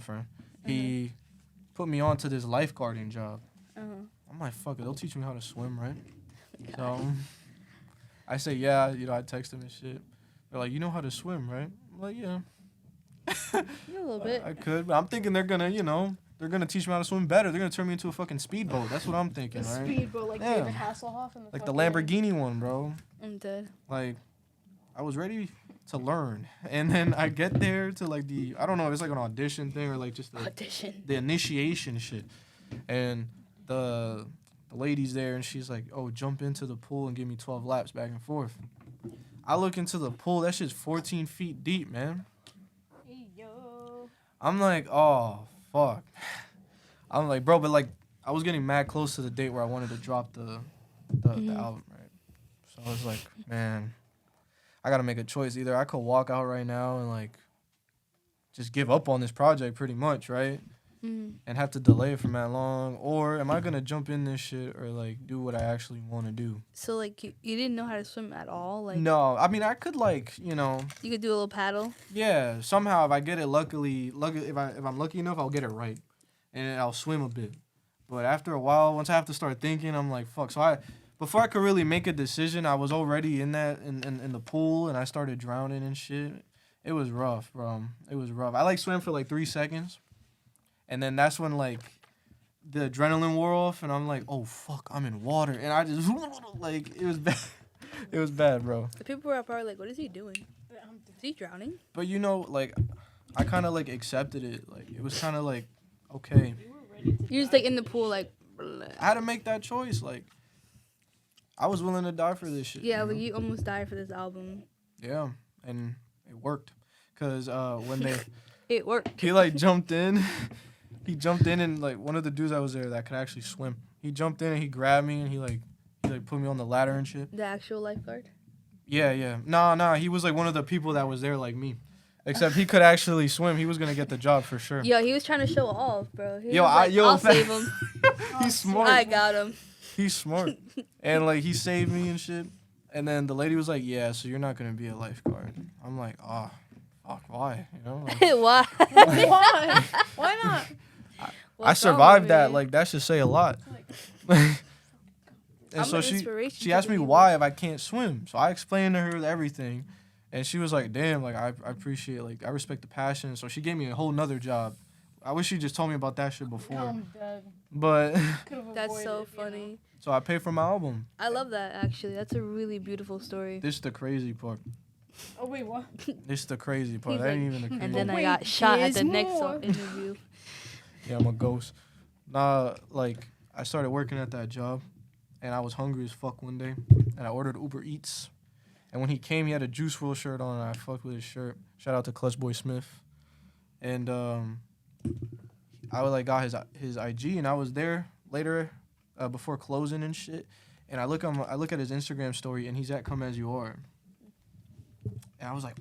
he put me on to this lifeguarding job. I'm like, fuck it, they'll teach me how to swim, right? So I say, yeah, you know, I text them and shit. They're like, you know how to swim, right? I'm like, yeah. Yeah, a little bit. I could, but I'm thinking they're gonna teach me how to swim better. They're gonna turn me into a fucking speedboat. That's what I'm thinking, right? Speedboat, like Yeah. David Hasselhoff in the Like the fucking- Lamborghini one, bro. I'm dead. Like, I was ready to learn, and then I get there to like I don't know if it's like an audition thing or like just the initiation shit, and the lady's there and she's like, oh, jump into the pool and give me 12 laps back and forth. I look into the pool, that shit's 14 feet deep, man. Hey, yo. I'm like, oh, fuck. I'm like, bro, but like, I was getting mad close to the date where I wanted to drop the album, right? So I was like, man, I gotta make a choice. Either I could walk out right now and like just give up on this project pretty much, right? And have to delay it for that long, or am I gonna jump in this shit or like do what I actually want to do? So like you didn't know how to swim at all? Like No, I mean I could like, you know. You could do a little paddle. Yeah, somehow if I get it if I'm lucky enough, I'll get it right, and I'll swim a bit. But after a while, once I have to start thinking, I'm like, fuck. So before I could really make a decision, I was already in the pool, and I started drowning and shit. It was rough, bro. It was rough. I like swam for like 3 seconds. And then that's when, like, the adrenaline wore off, and I'm like, oh, fuck, I'm in water. And I just, like, it was bad. It was bad, bro. The people were probably like, what is he doing? Is he drowning? But, you know, like, I kind of, like, accepted it. Like, it was kind of, like, okay. You're just, like, in the pool, like, blah. I had to make that choice. Like, I was willing to die for this shit. Yeah, like, you almost died for this album. Yeah, and it worked. Because when they... It worked. He, like, jumped in... He jumped in and, like, one of the dudes that was there that could actually swim. He jumped in and he grabbed me and he put me on the ladder and shit. The actual lifeguard? Yeah. Nah. He was, like, one of the people that was there like me. Except he could actually swim. He was going to get the job for sure. Yo, he was trying to show off, bro. I'll save him. He's smart. I got him. He's smart. And, like, he saved me and shit. And then the lady was like, yeah, so you're not going to be a lifeguard. I'm like, fuck, why? You know? Like, Why? Why? Why not? I survived that. Like, that should say a lot. And I'm so an she inspiration asked to me the why if I can't swim. So I explained to her everything. And she was like, damn, like, I appreciate, like, I respect the passion. So she gave me a whole nother job. I wish she just told me about that shit before. I'm dead. But That's so funny. So I paid for my album. I love that, actually. That's a really beautiful story. This is the crazy part. Oh, wait, what? This is the crazy part. He's That ain't like, even the crazy And then part. I got shot at the there's next more. interview. Yeah, I'm a ghost. Nah, like, I started working at that job, and I was hungry as fuck one day, and I ordered Uber Eats. And when he came, he had a Juice WRLD shirt on, and I fucked with his shirt. Shout out to Clutch Boy Smith. And I like got his IG, and I was there later before closing and shit. And I look at his Instagram story, and he's at Come As You Are. And I was like,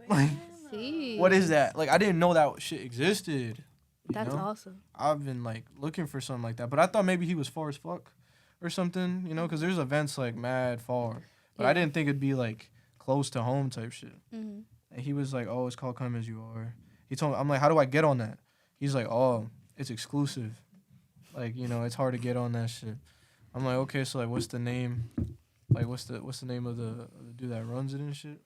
like, See, what is that? Like, I didn't know that shit existed. you That's know? awesome. I've been like looking for something like that, but I thought maybe he was far as fuck or something, because there's events like mad far, but I Yeah. didn't think it'd be like close to home type shit. Mm-hmm. And he was like, "Oh, it's called Come As You Are." He told me, I'm like, "How do I get on that?" He's like, "Oh, it's exclusive. Like, it's hard to get on that shit." I'm like, "Okay, so like, what's the name? Like, what's the name of the dude that runs it and shit?"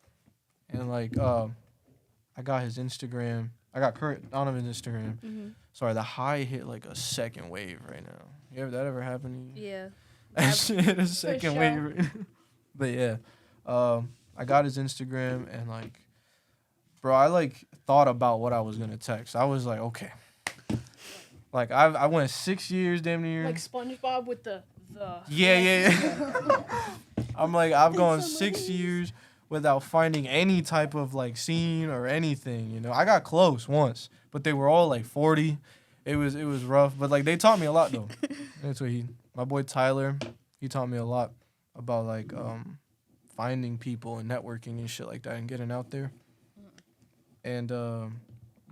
And like, I got his Instagram. I got Kurt Donovan's Instagram. Mm-hmm. Sorry, the high hit like a second wave right now. That ever happened to you? Yeah. That shit hit a second sure. wave right now. But yeah, I got his Instagram and like, bro, I like thought about what I was gonna text. I was like, okay. Like I went 6 years damn near. Like SpongeBob with the. Yeah. I'm like, I've gone 6 years without finding any type of like scene or anything. I got close once, but they were all like 40. It was rough, but like they taught me a lot though. That's what my boy Tyler, he taught me a lot about like finding people and networking and shit like that and getting out there. And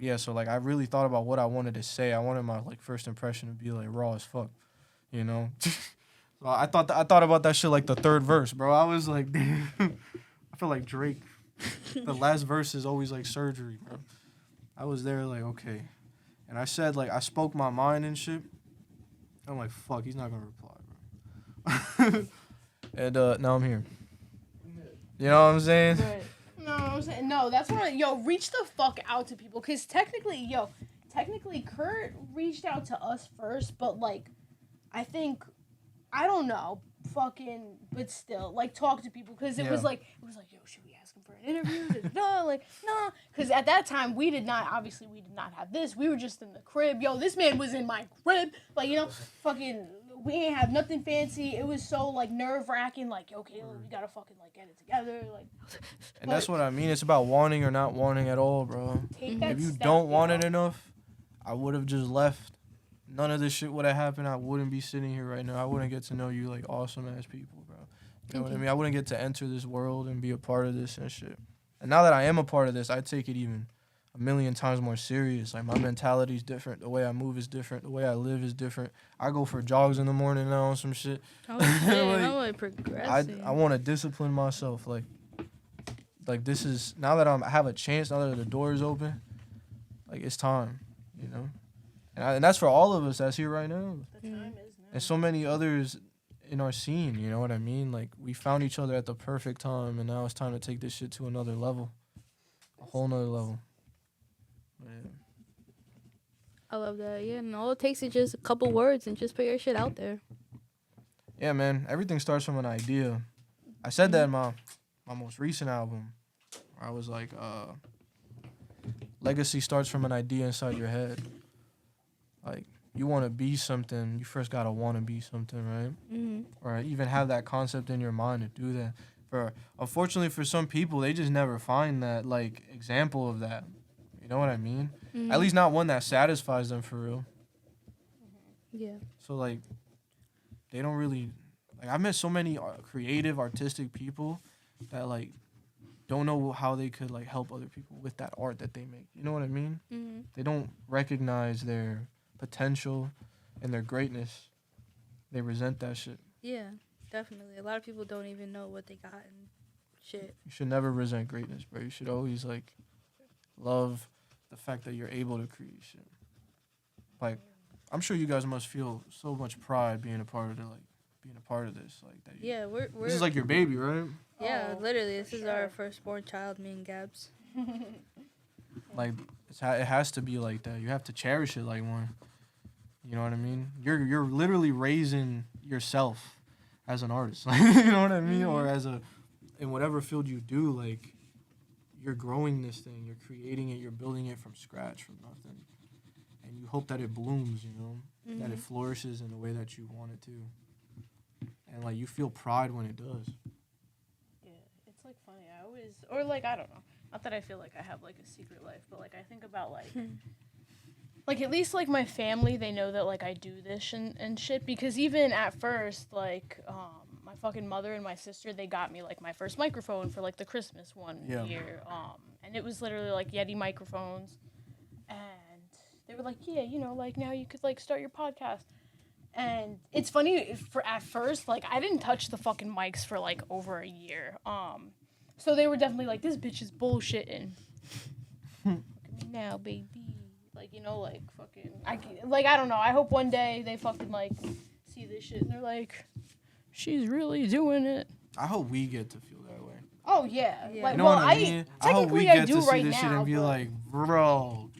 yeah, so like I really thought about what I wanted to say. I wanted my like first impression to be like raw as fuck, So I thought about that shit like the third verse, bro. I was like, damn. I feel like Drake. The last verse is always like surgery, bro. I was there like, okay. And I said like I spoke my mind and shit. I'm like, fuck, he's not gonna reply, bro. And now I'm here. You know what I'm saying? Right. No, I'm saying no. That's why reach the fuck out to people, cause technically Kurt reached out to us first, but like, I think, I don't know, but still, like talk to people, cause it was like yo, should we ask him for an interview? No, like no, cause at that time we did not have this. We were just in the crib. Yo, this man was in my crib, like we ain't have nothing fancy. It was so like nerve wracking. Like, yo, Caleb, we gotta fucking like get it together. Like, and that's what I mean. It's about wanting or not wanting at all, bro. take that If you step, don't want it enough, I would have just left. None of this shit would have happened. I wouldn't be sitting here right now. I wouldn't get to know you like awesome ass people, bro. You know what I mean? I wouldn't get to enter this world and be a part of this and shit. And now that I am a part of this, I take it even a million times more serious. Like my mentality is different. The way I move is different. The way I live is different. I go for jogs in the morning now and some shit. Oh shit, I'm like progressing. I want to discipline myself. Like this is, now that I have a chance, now that the door is open, like it's time, And that's for all of us that's here right now. The time is now. And so many others in our scene, you know what I mean? Like, we found each other at the perfect time, and now it's time to take this shit to another level. A whole nother level. Yeah. I love that. Yeah, and all it takes is just a couple words and just put your shit out there. Yeah, man. Everything starts from an idea. I said that in my most recent album, where I was like, legacy starts from an idea inside your head. Like, you want to be something, you first got to want to be something, right? Mm-hmm. Or even have that concept in your mind to do that. Unfortunately, for some people, they just never find that, like, example of that. You know what I mean? Mm-hmm. At least not one that satisfies them for real. Yeah. So, like, they don't really... Like, I've met so many creative, artistic people that, like, don't know how they could, like, help other people with that art that they make. You know what I mean? Mm-hmm. They don't recognize their potential and their greatness. They resent that shit. Yeah, definitely. A lot of people don't even know what they got and shit. You should never resent greatness, bro. You should always, like, love the fact that you're able to create shit. Like, I'm sure you guys must feel so much pride being a part of this. Like that. Yeah, we're This is like your baby, right? yeah, Oh, literally. This for is our sure. firstborn child, me and Gabs. Like, it has to be like that. You have to cherish it like one. You know what I mean? You're literally raising yourself as an artist. Like, you know what I mean? Mm-hmm. Or in whatever field you do, like, you're growing this thing, you're creating it, you're building it from scratch, from nothing. And you hope that it blooms, that Mm-hmm. it flourishes in the way that you want it to. And, like, you feel pride when it does. Yeah, it's like funny. I don't know. Not that I feel like I have like a secret life, but like I think about like at least like my family, they know that like I do this and shit, because even at first like my fucking mother and my sister, they got me like my first microphone for like the Christmas one year. And it was literally like Yeti microphones. And they were like, yeah, you know, like now you could like start your podcast. And it's funny for at first, like I didn't touch the fucking mics for like over a year. So they were definitely like, this bitch is bullshitting. Look at me now, baby. Like, you know, like fucking, I don't know. I hope one day they fucking like see this shit and they're like, she's really doing it. I hope we get to feel that way. Oh yeah. Yeah. Like, You know well, what I mean? I hope we technically I get do to see right this shit now, and be but like, bro,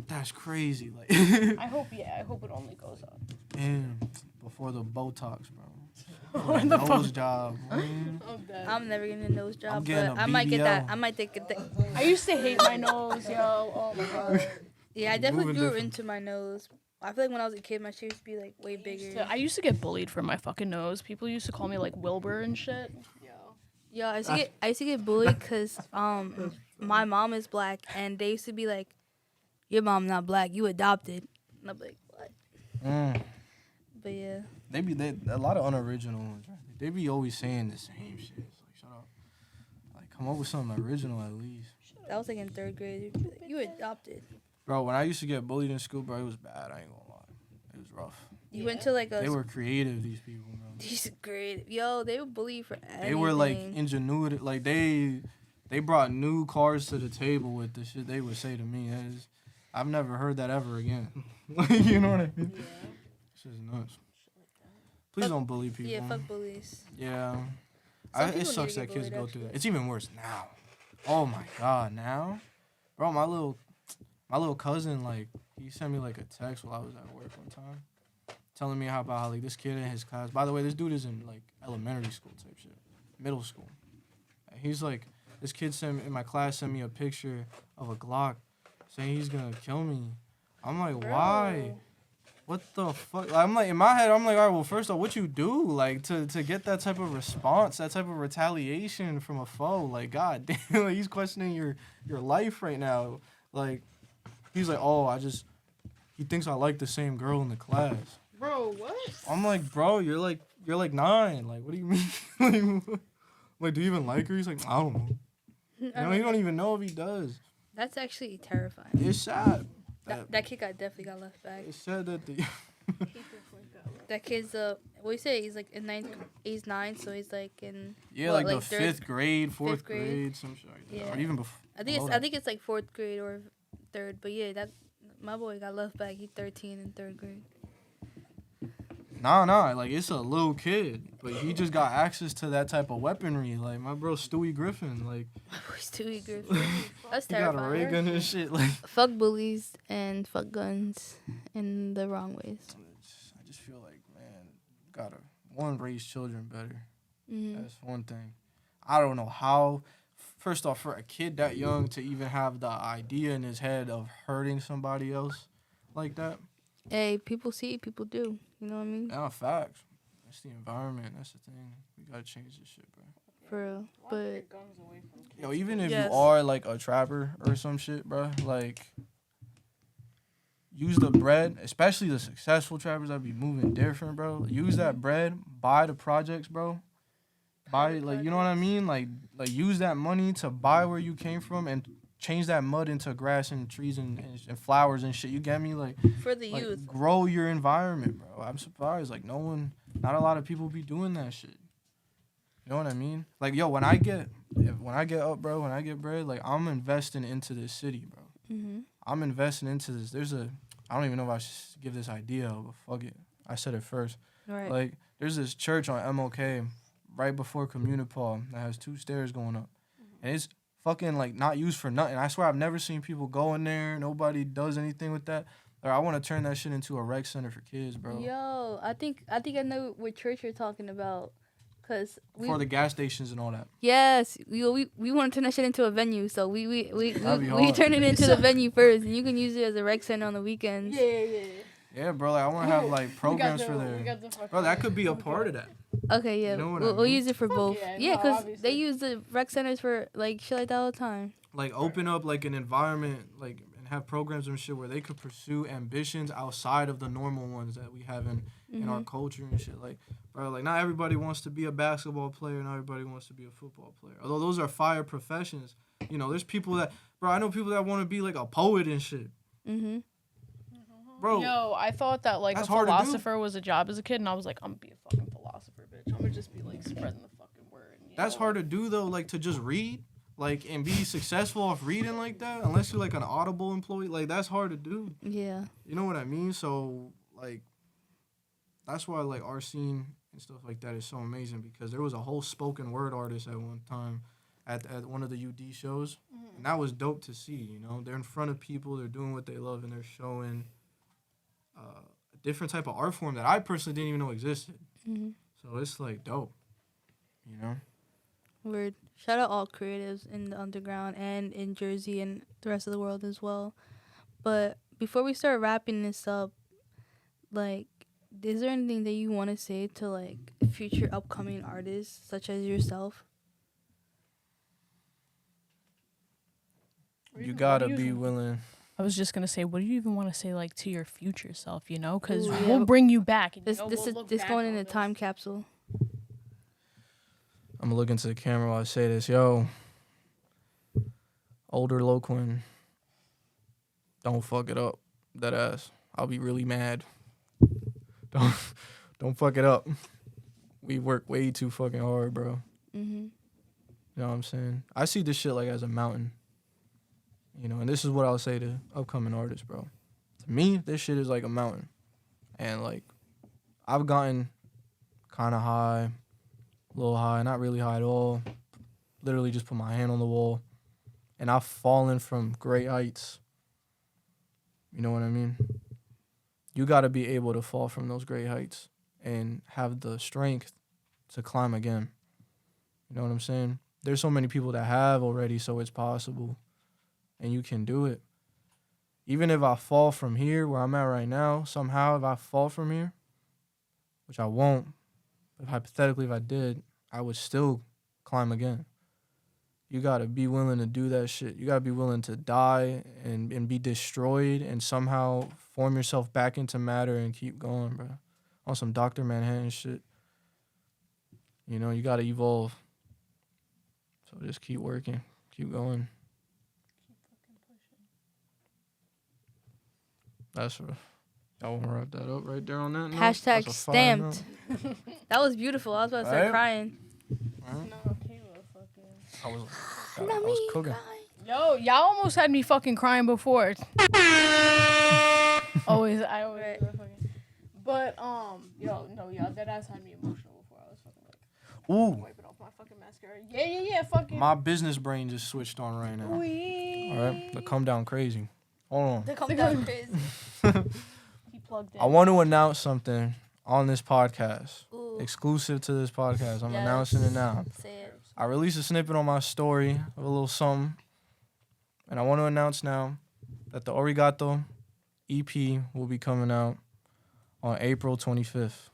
that's crazy. Like, I hope it only goes up. damn, before the Botox, bro. And the Nose job. Man. I'm dead. I'm never getting a nose job, getting but a I might get that. BBL. I might take it. I used to hate my nose, yo. Oh my god. Yeah, I definitely Moving grew different. into my nose. I feel like when I was a kid, my shit used to be like way bigger. I used to get bullied for my fucking nose. People used to call me like Wilbur and shit. Yo. Yeah, I used to get bullied because my mom is black, and they used to be like, "Your mom not black, you adopted." And I'm like, "What?" But yeah, They a lot of unoriginal ones. Right? They be always saying the same shit. It's like, shut up. Like, come up with something original at least. that was like in 3rd grade. They'd be like, "You adopted." Bro, when I used to get bullied in school, bro, it was bad. I ain't gonna lie. It was rough. You went to like a. They were creative, these people, bro. These great. Yo, they would bully you for anything. They were like ingenuity. Like they brought new cars to the table with the shit they would say to me. I've never heard that ever again. Like, you know what I mean? Yeah. This is nuts. Please don't bully people. Yeah, fuck bullies. Yeah. Some It people sucks need to that get kids bullied, go through that. actually. It's even worse now. Oh my god, now? Bro, my little cousin, like, he sent me like a text while I was at work one time. Telling me how about how like this kid in his class. By the way, this dude is in like elementary school type shit. Middle school. And he's like, this kid in my class sent me a picture of a Glock saying he's gonna kill me. I'm like, why? What the fuck? I'm like, in my head, I'm like, all right, well, first off, what you do, like, to get that type of response, that type of retaliation from a foe, like, god damn, like, he's questioning your life right now. Like, he's like, oh, he thinks I like the same girl in the class. Bro, what? I'm like, bro, you're like 9. Like, what do you mean? Like, do you even like her? He's like, I don't know. You know, he don't even know if he does. That's actually terrifying. It's sad. That kid definitely got left back. It's sad that the... That kid's what you say? He's like in 9th. He's 9, so he's like in. Yeah, what, like the 3rd? 5th grade, 4th Fifth grade? grade, some shit like that. Yeah. Or even before. I think it's like 4th grade or 3rd. But yeah, that my boy got left back. He's 13 in 3rd grade. Nah, like, it's a little kid. But he just got access to that type of weaponry. Like, my bro Stewie Griffin, like, My boy's too eager. That's he got a ray terrifying. gun and shit. Like, Fuck bullies and fuck guns in the wrong ways. I just feel like, man, gotta, raise children better. Mm-hmm. That's one thing. I don't know how. First off, for a kid that young to even have the idea in his head of hurting somebody else like that. Hey, people see, people do. You know what I mean? Nah, facts. That's the environment. That's the thing. We gotta change this shit, bro. For real. But Yo, even if Yes. you are like a trapper or some shit, bro, like, use the bread, especially the successful trappers that be moving different, bro. Use that bread, buy the projects, bro. Buy, like, you know what I mean? Like use that money to buy where you came from and change that mud into grass and trees and flowers and shit. You get me? Like, for the like, youth. grow your environment, bro. I'm surprised. Like, not a lot of people be doing that shit. You know what I mean? Like, yo, when I get up, bro, when I get bread, like, I'm investing into this city, bro. Mm-hmm. I'm investing into this. I don't even know if I should give this idea, but fuck it. I said it first. Right. Like, there's this church on MLK right before Communipol that has 2 stairs going up. And it's fucking, like, not used for nothing. I swear I've never seen people go in there. Nobody does anything with that. Or I want to turn that shit into a rec center for kids, bro. Yo, I think I know what church you're talking about. Cause For the gas stations and all that. yes, we want to turn that shit into a venue. So we That'd be hard. turn it into the venue first, and you can use it as a rec center on the weekends. Yeah. Yeah, bro. Like, I want to have, like, programs for there. Bro, that could be a part of that. Okay, yeah, You know what I we'll mean? use it for both. yeah, Yeah, no, cause obviously. they use the rec centers for like shit like that all the time. Like, open up, like, an environment, like, and have programs and shit where they could pursue ambitions outside of the normal ones that we have in our culture and shit. Like, bro, like not everybody wants to be a basketball player, not everybody wants to be a football player. Although those are fire professions, you know, there's people that, bro, I know people that want to be like a poet and shit. Bro, Yo, I thought that like a that's hard to do. philosopher was a job as a kid, and I was like, I'm gonna be a fucking philosopher, bitch. I'm gonna just be like spreading the fucking word. that's hard to do though, like to just read, like and be successful off reading like that. Unless you're like an Audible employee, like that's hard to do. Yeah. You know what I mean? So like, that's why like our scene and stuff like that is so amazing because there was a whole spoken word artist at one time at one of the UD shows, and that was dope to see. You know, they're in front of people, they're doing what they love, and they're showing a different type of art form that I personally didn't even know existed. So it's like dope, you know. Word. Shout out all creatives in the underground and in Jersey and the rest of the world as well. But before we start wrapping this up, like, is there anything that you want to say to like future upcoming artists such as yourself? You gotta be willing. I was just gonna say, what do you even want to say like to your future self? You know, because Ooh, yeah. we'll bring you back. And, This you know, this we'll is look this back going in on a this. time capsule. I'm gonna look into the camera while I say this. Yo, older LoQuinn, don't fuck it up. That ass. I'll be really mad. Don't fuck it up. We work way too fucking hard, bro. You know what I'm saying? I see this shit like as a mountain. You know, and this is what I'll say to upcoming artists, bro. To me, this shit is like a mountain. And like, I've gotten kind of high, a little high, not really high at all. Literally just put my hand on the wall. And I've fallen from great heights. You know what I mean? You got to be able to fall from those great heights and have the strength to climb again. You know what I'm saying? There's so many people that have already, so it's possible. And you can do it. Even if I fall from here, where I'm at right now, somehow if I fall from here, which I won't, but hypothetically if I did, I would still climb again. You got to be willing to do that shit. You got to be willing to die and be destroyed and somehow form yourself back into matter and keep going, bro. On some Dr. Manhattan shit. You know, you got to evolve. So just keep working. Keep going. That's what y'all want to wrap that up right there on that note? Hashtag That's a fire note. stamped. That was beautiful. I was about to start Right? crying. Right? No, Kayla, fucking. I was Not me cooking. crying. Yo, y'all almost had me fucking crying before. I always Right. do it fucking. But y'all, that ass had me emotional before. I was fucking like Ooh, wiping off my fucking mascara. Yeah, fucking. my business brain just switched on right now. All right, the come down crazy. Hold on. They come down crazy. He plugged in. I want to announce something on this podcast, Ooh. exclusive to this podcast. I'm Yes. announcing it now. Say it. I released a snippet on my story of a little something, and I want to announce now that the Origato EP will be coming out on April 25th.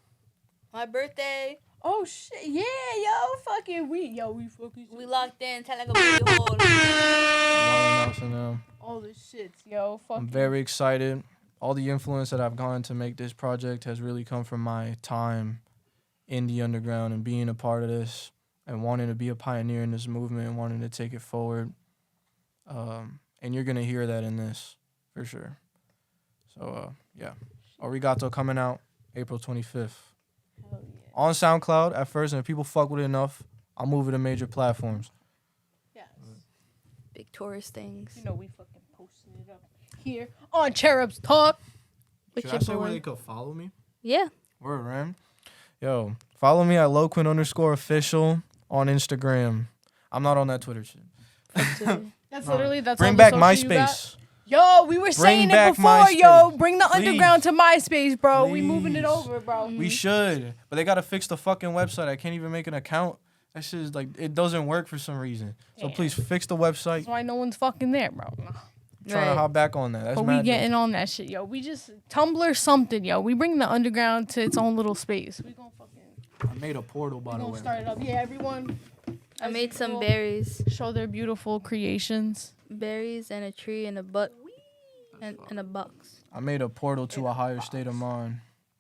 My birthday. Oh shit! Yeah, yo, fucking we fucking. We locked in. Tight like a booty hole. I'm announcing now. All the shits, yo, fucking. I'm very excited. All the influence that I've gone to make this project has really come from my time in the underground and being a part of this and wanting to be a pioneer in this movement and wanting to take it forward. And you're going to hear that in this for sure. So, yeah. Origato coming out April 25th. Hell yeah. On SoundCloud at first, and if people fuck with it enough, I'll move it to major platforms. Yes. Big tourist things. You know we fucking posting it up here on Cherubs Talk. With Should your I say boy. where they could follow me? Yeah. Word, man. Yo, follow me at LoQuinn_official on Instagram. I'm not on that Twitter shit. That's literally that's Bring all the back social you got? MySpace. Yo, we were saying it back before, MySpace. yo. Bring the Please. underground to MySpace, bro. We moving it Please. over, bro. We should, but they gotta fix the fucking website. I can't even make an account. That shit is like it doesn't work for some reason. So Damn. please fix the website. That's why no one's fucking there, bro. I'm trying to Right. hop back on that. That's But we mad getting on that shit, yo. We just Tumblr something, yo. We bring the underground to its own little space. We gonna fucking dope. I made a portal by we the gonna way. start it up. Yeah, everyone. I as made some usual, berries. Show their beautiful creations. Berries and a tree and a butt. in a box. I made a portal In to a a higher box. state of mind.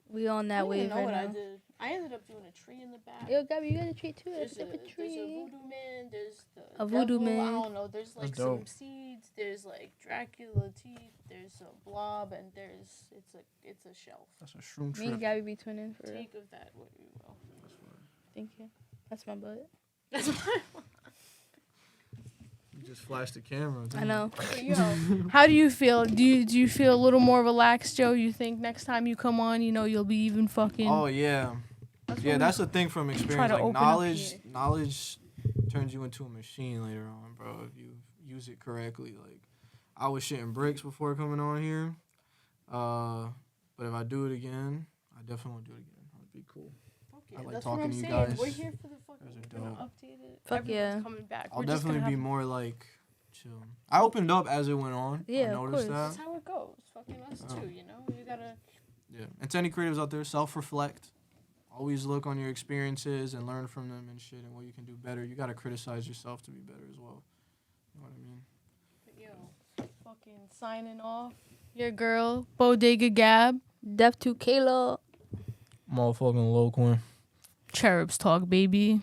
We on I that don't even wave know right what I now. did. I ended up doing a tree in the back. Yo, Gabby, you got a tree too. There's There's a a tree. voodoo man. There's the A voodoo devil, I man. don't know. There's like That's some dope. seeds. There's like Dracula teeth. There's a blob, and it's a shelf. That's a shroom Me and trip. Gabby be twinning for real. Take of that what you will. Thank you. That's my butt. That's my. You just flashed the camera. I know. Yo, how do you feel? Do you feel a little more relaxed, Joe? You think next time you come on, you'll be even fucking. Oh yeah, what that's the thing from try experience. to Like open up knowledge, here. knowledge turns you into a machine later on, bro. If you use it correctly. Like I was shitting bricks before coming on here, but if I do it again, I definitely want to do it again. It'd be cool. Okay, I like that's talking what I'm to you saying. guys. We're here for the fucking. You guys are We're gonna dope. update it. Fuck Everyone's yeah. coming back. I'll We're just definitely gonna be have- more like chill. I opened up as it went on. Yeah, I of noticed course. That's that. how it goes. Fucking us Oh. too. You know, you gotta. Yeah. And to any creatives out there, self-reflect. Always look on your experiences and learn from them and shit and what you can do better. You gotta criticize yourself to be better as well. You know what I mean? But yo, fucking signing off. Your girl, Bodega Gab. Death to Kayla. Motherfucking LoQuinn. Cherubs talk, baby.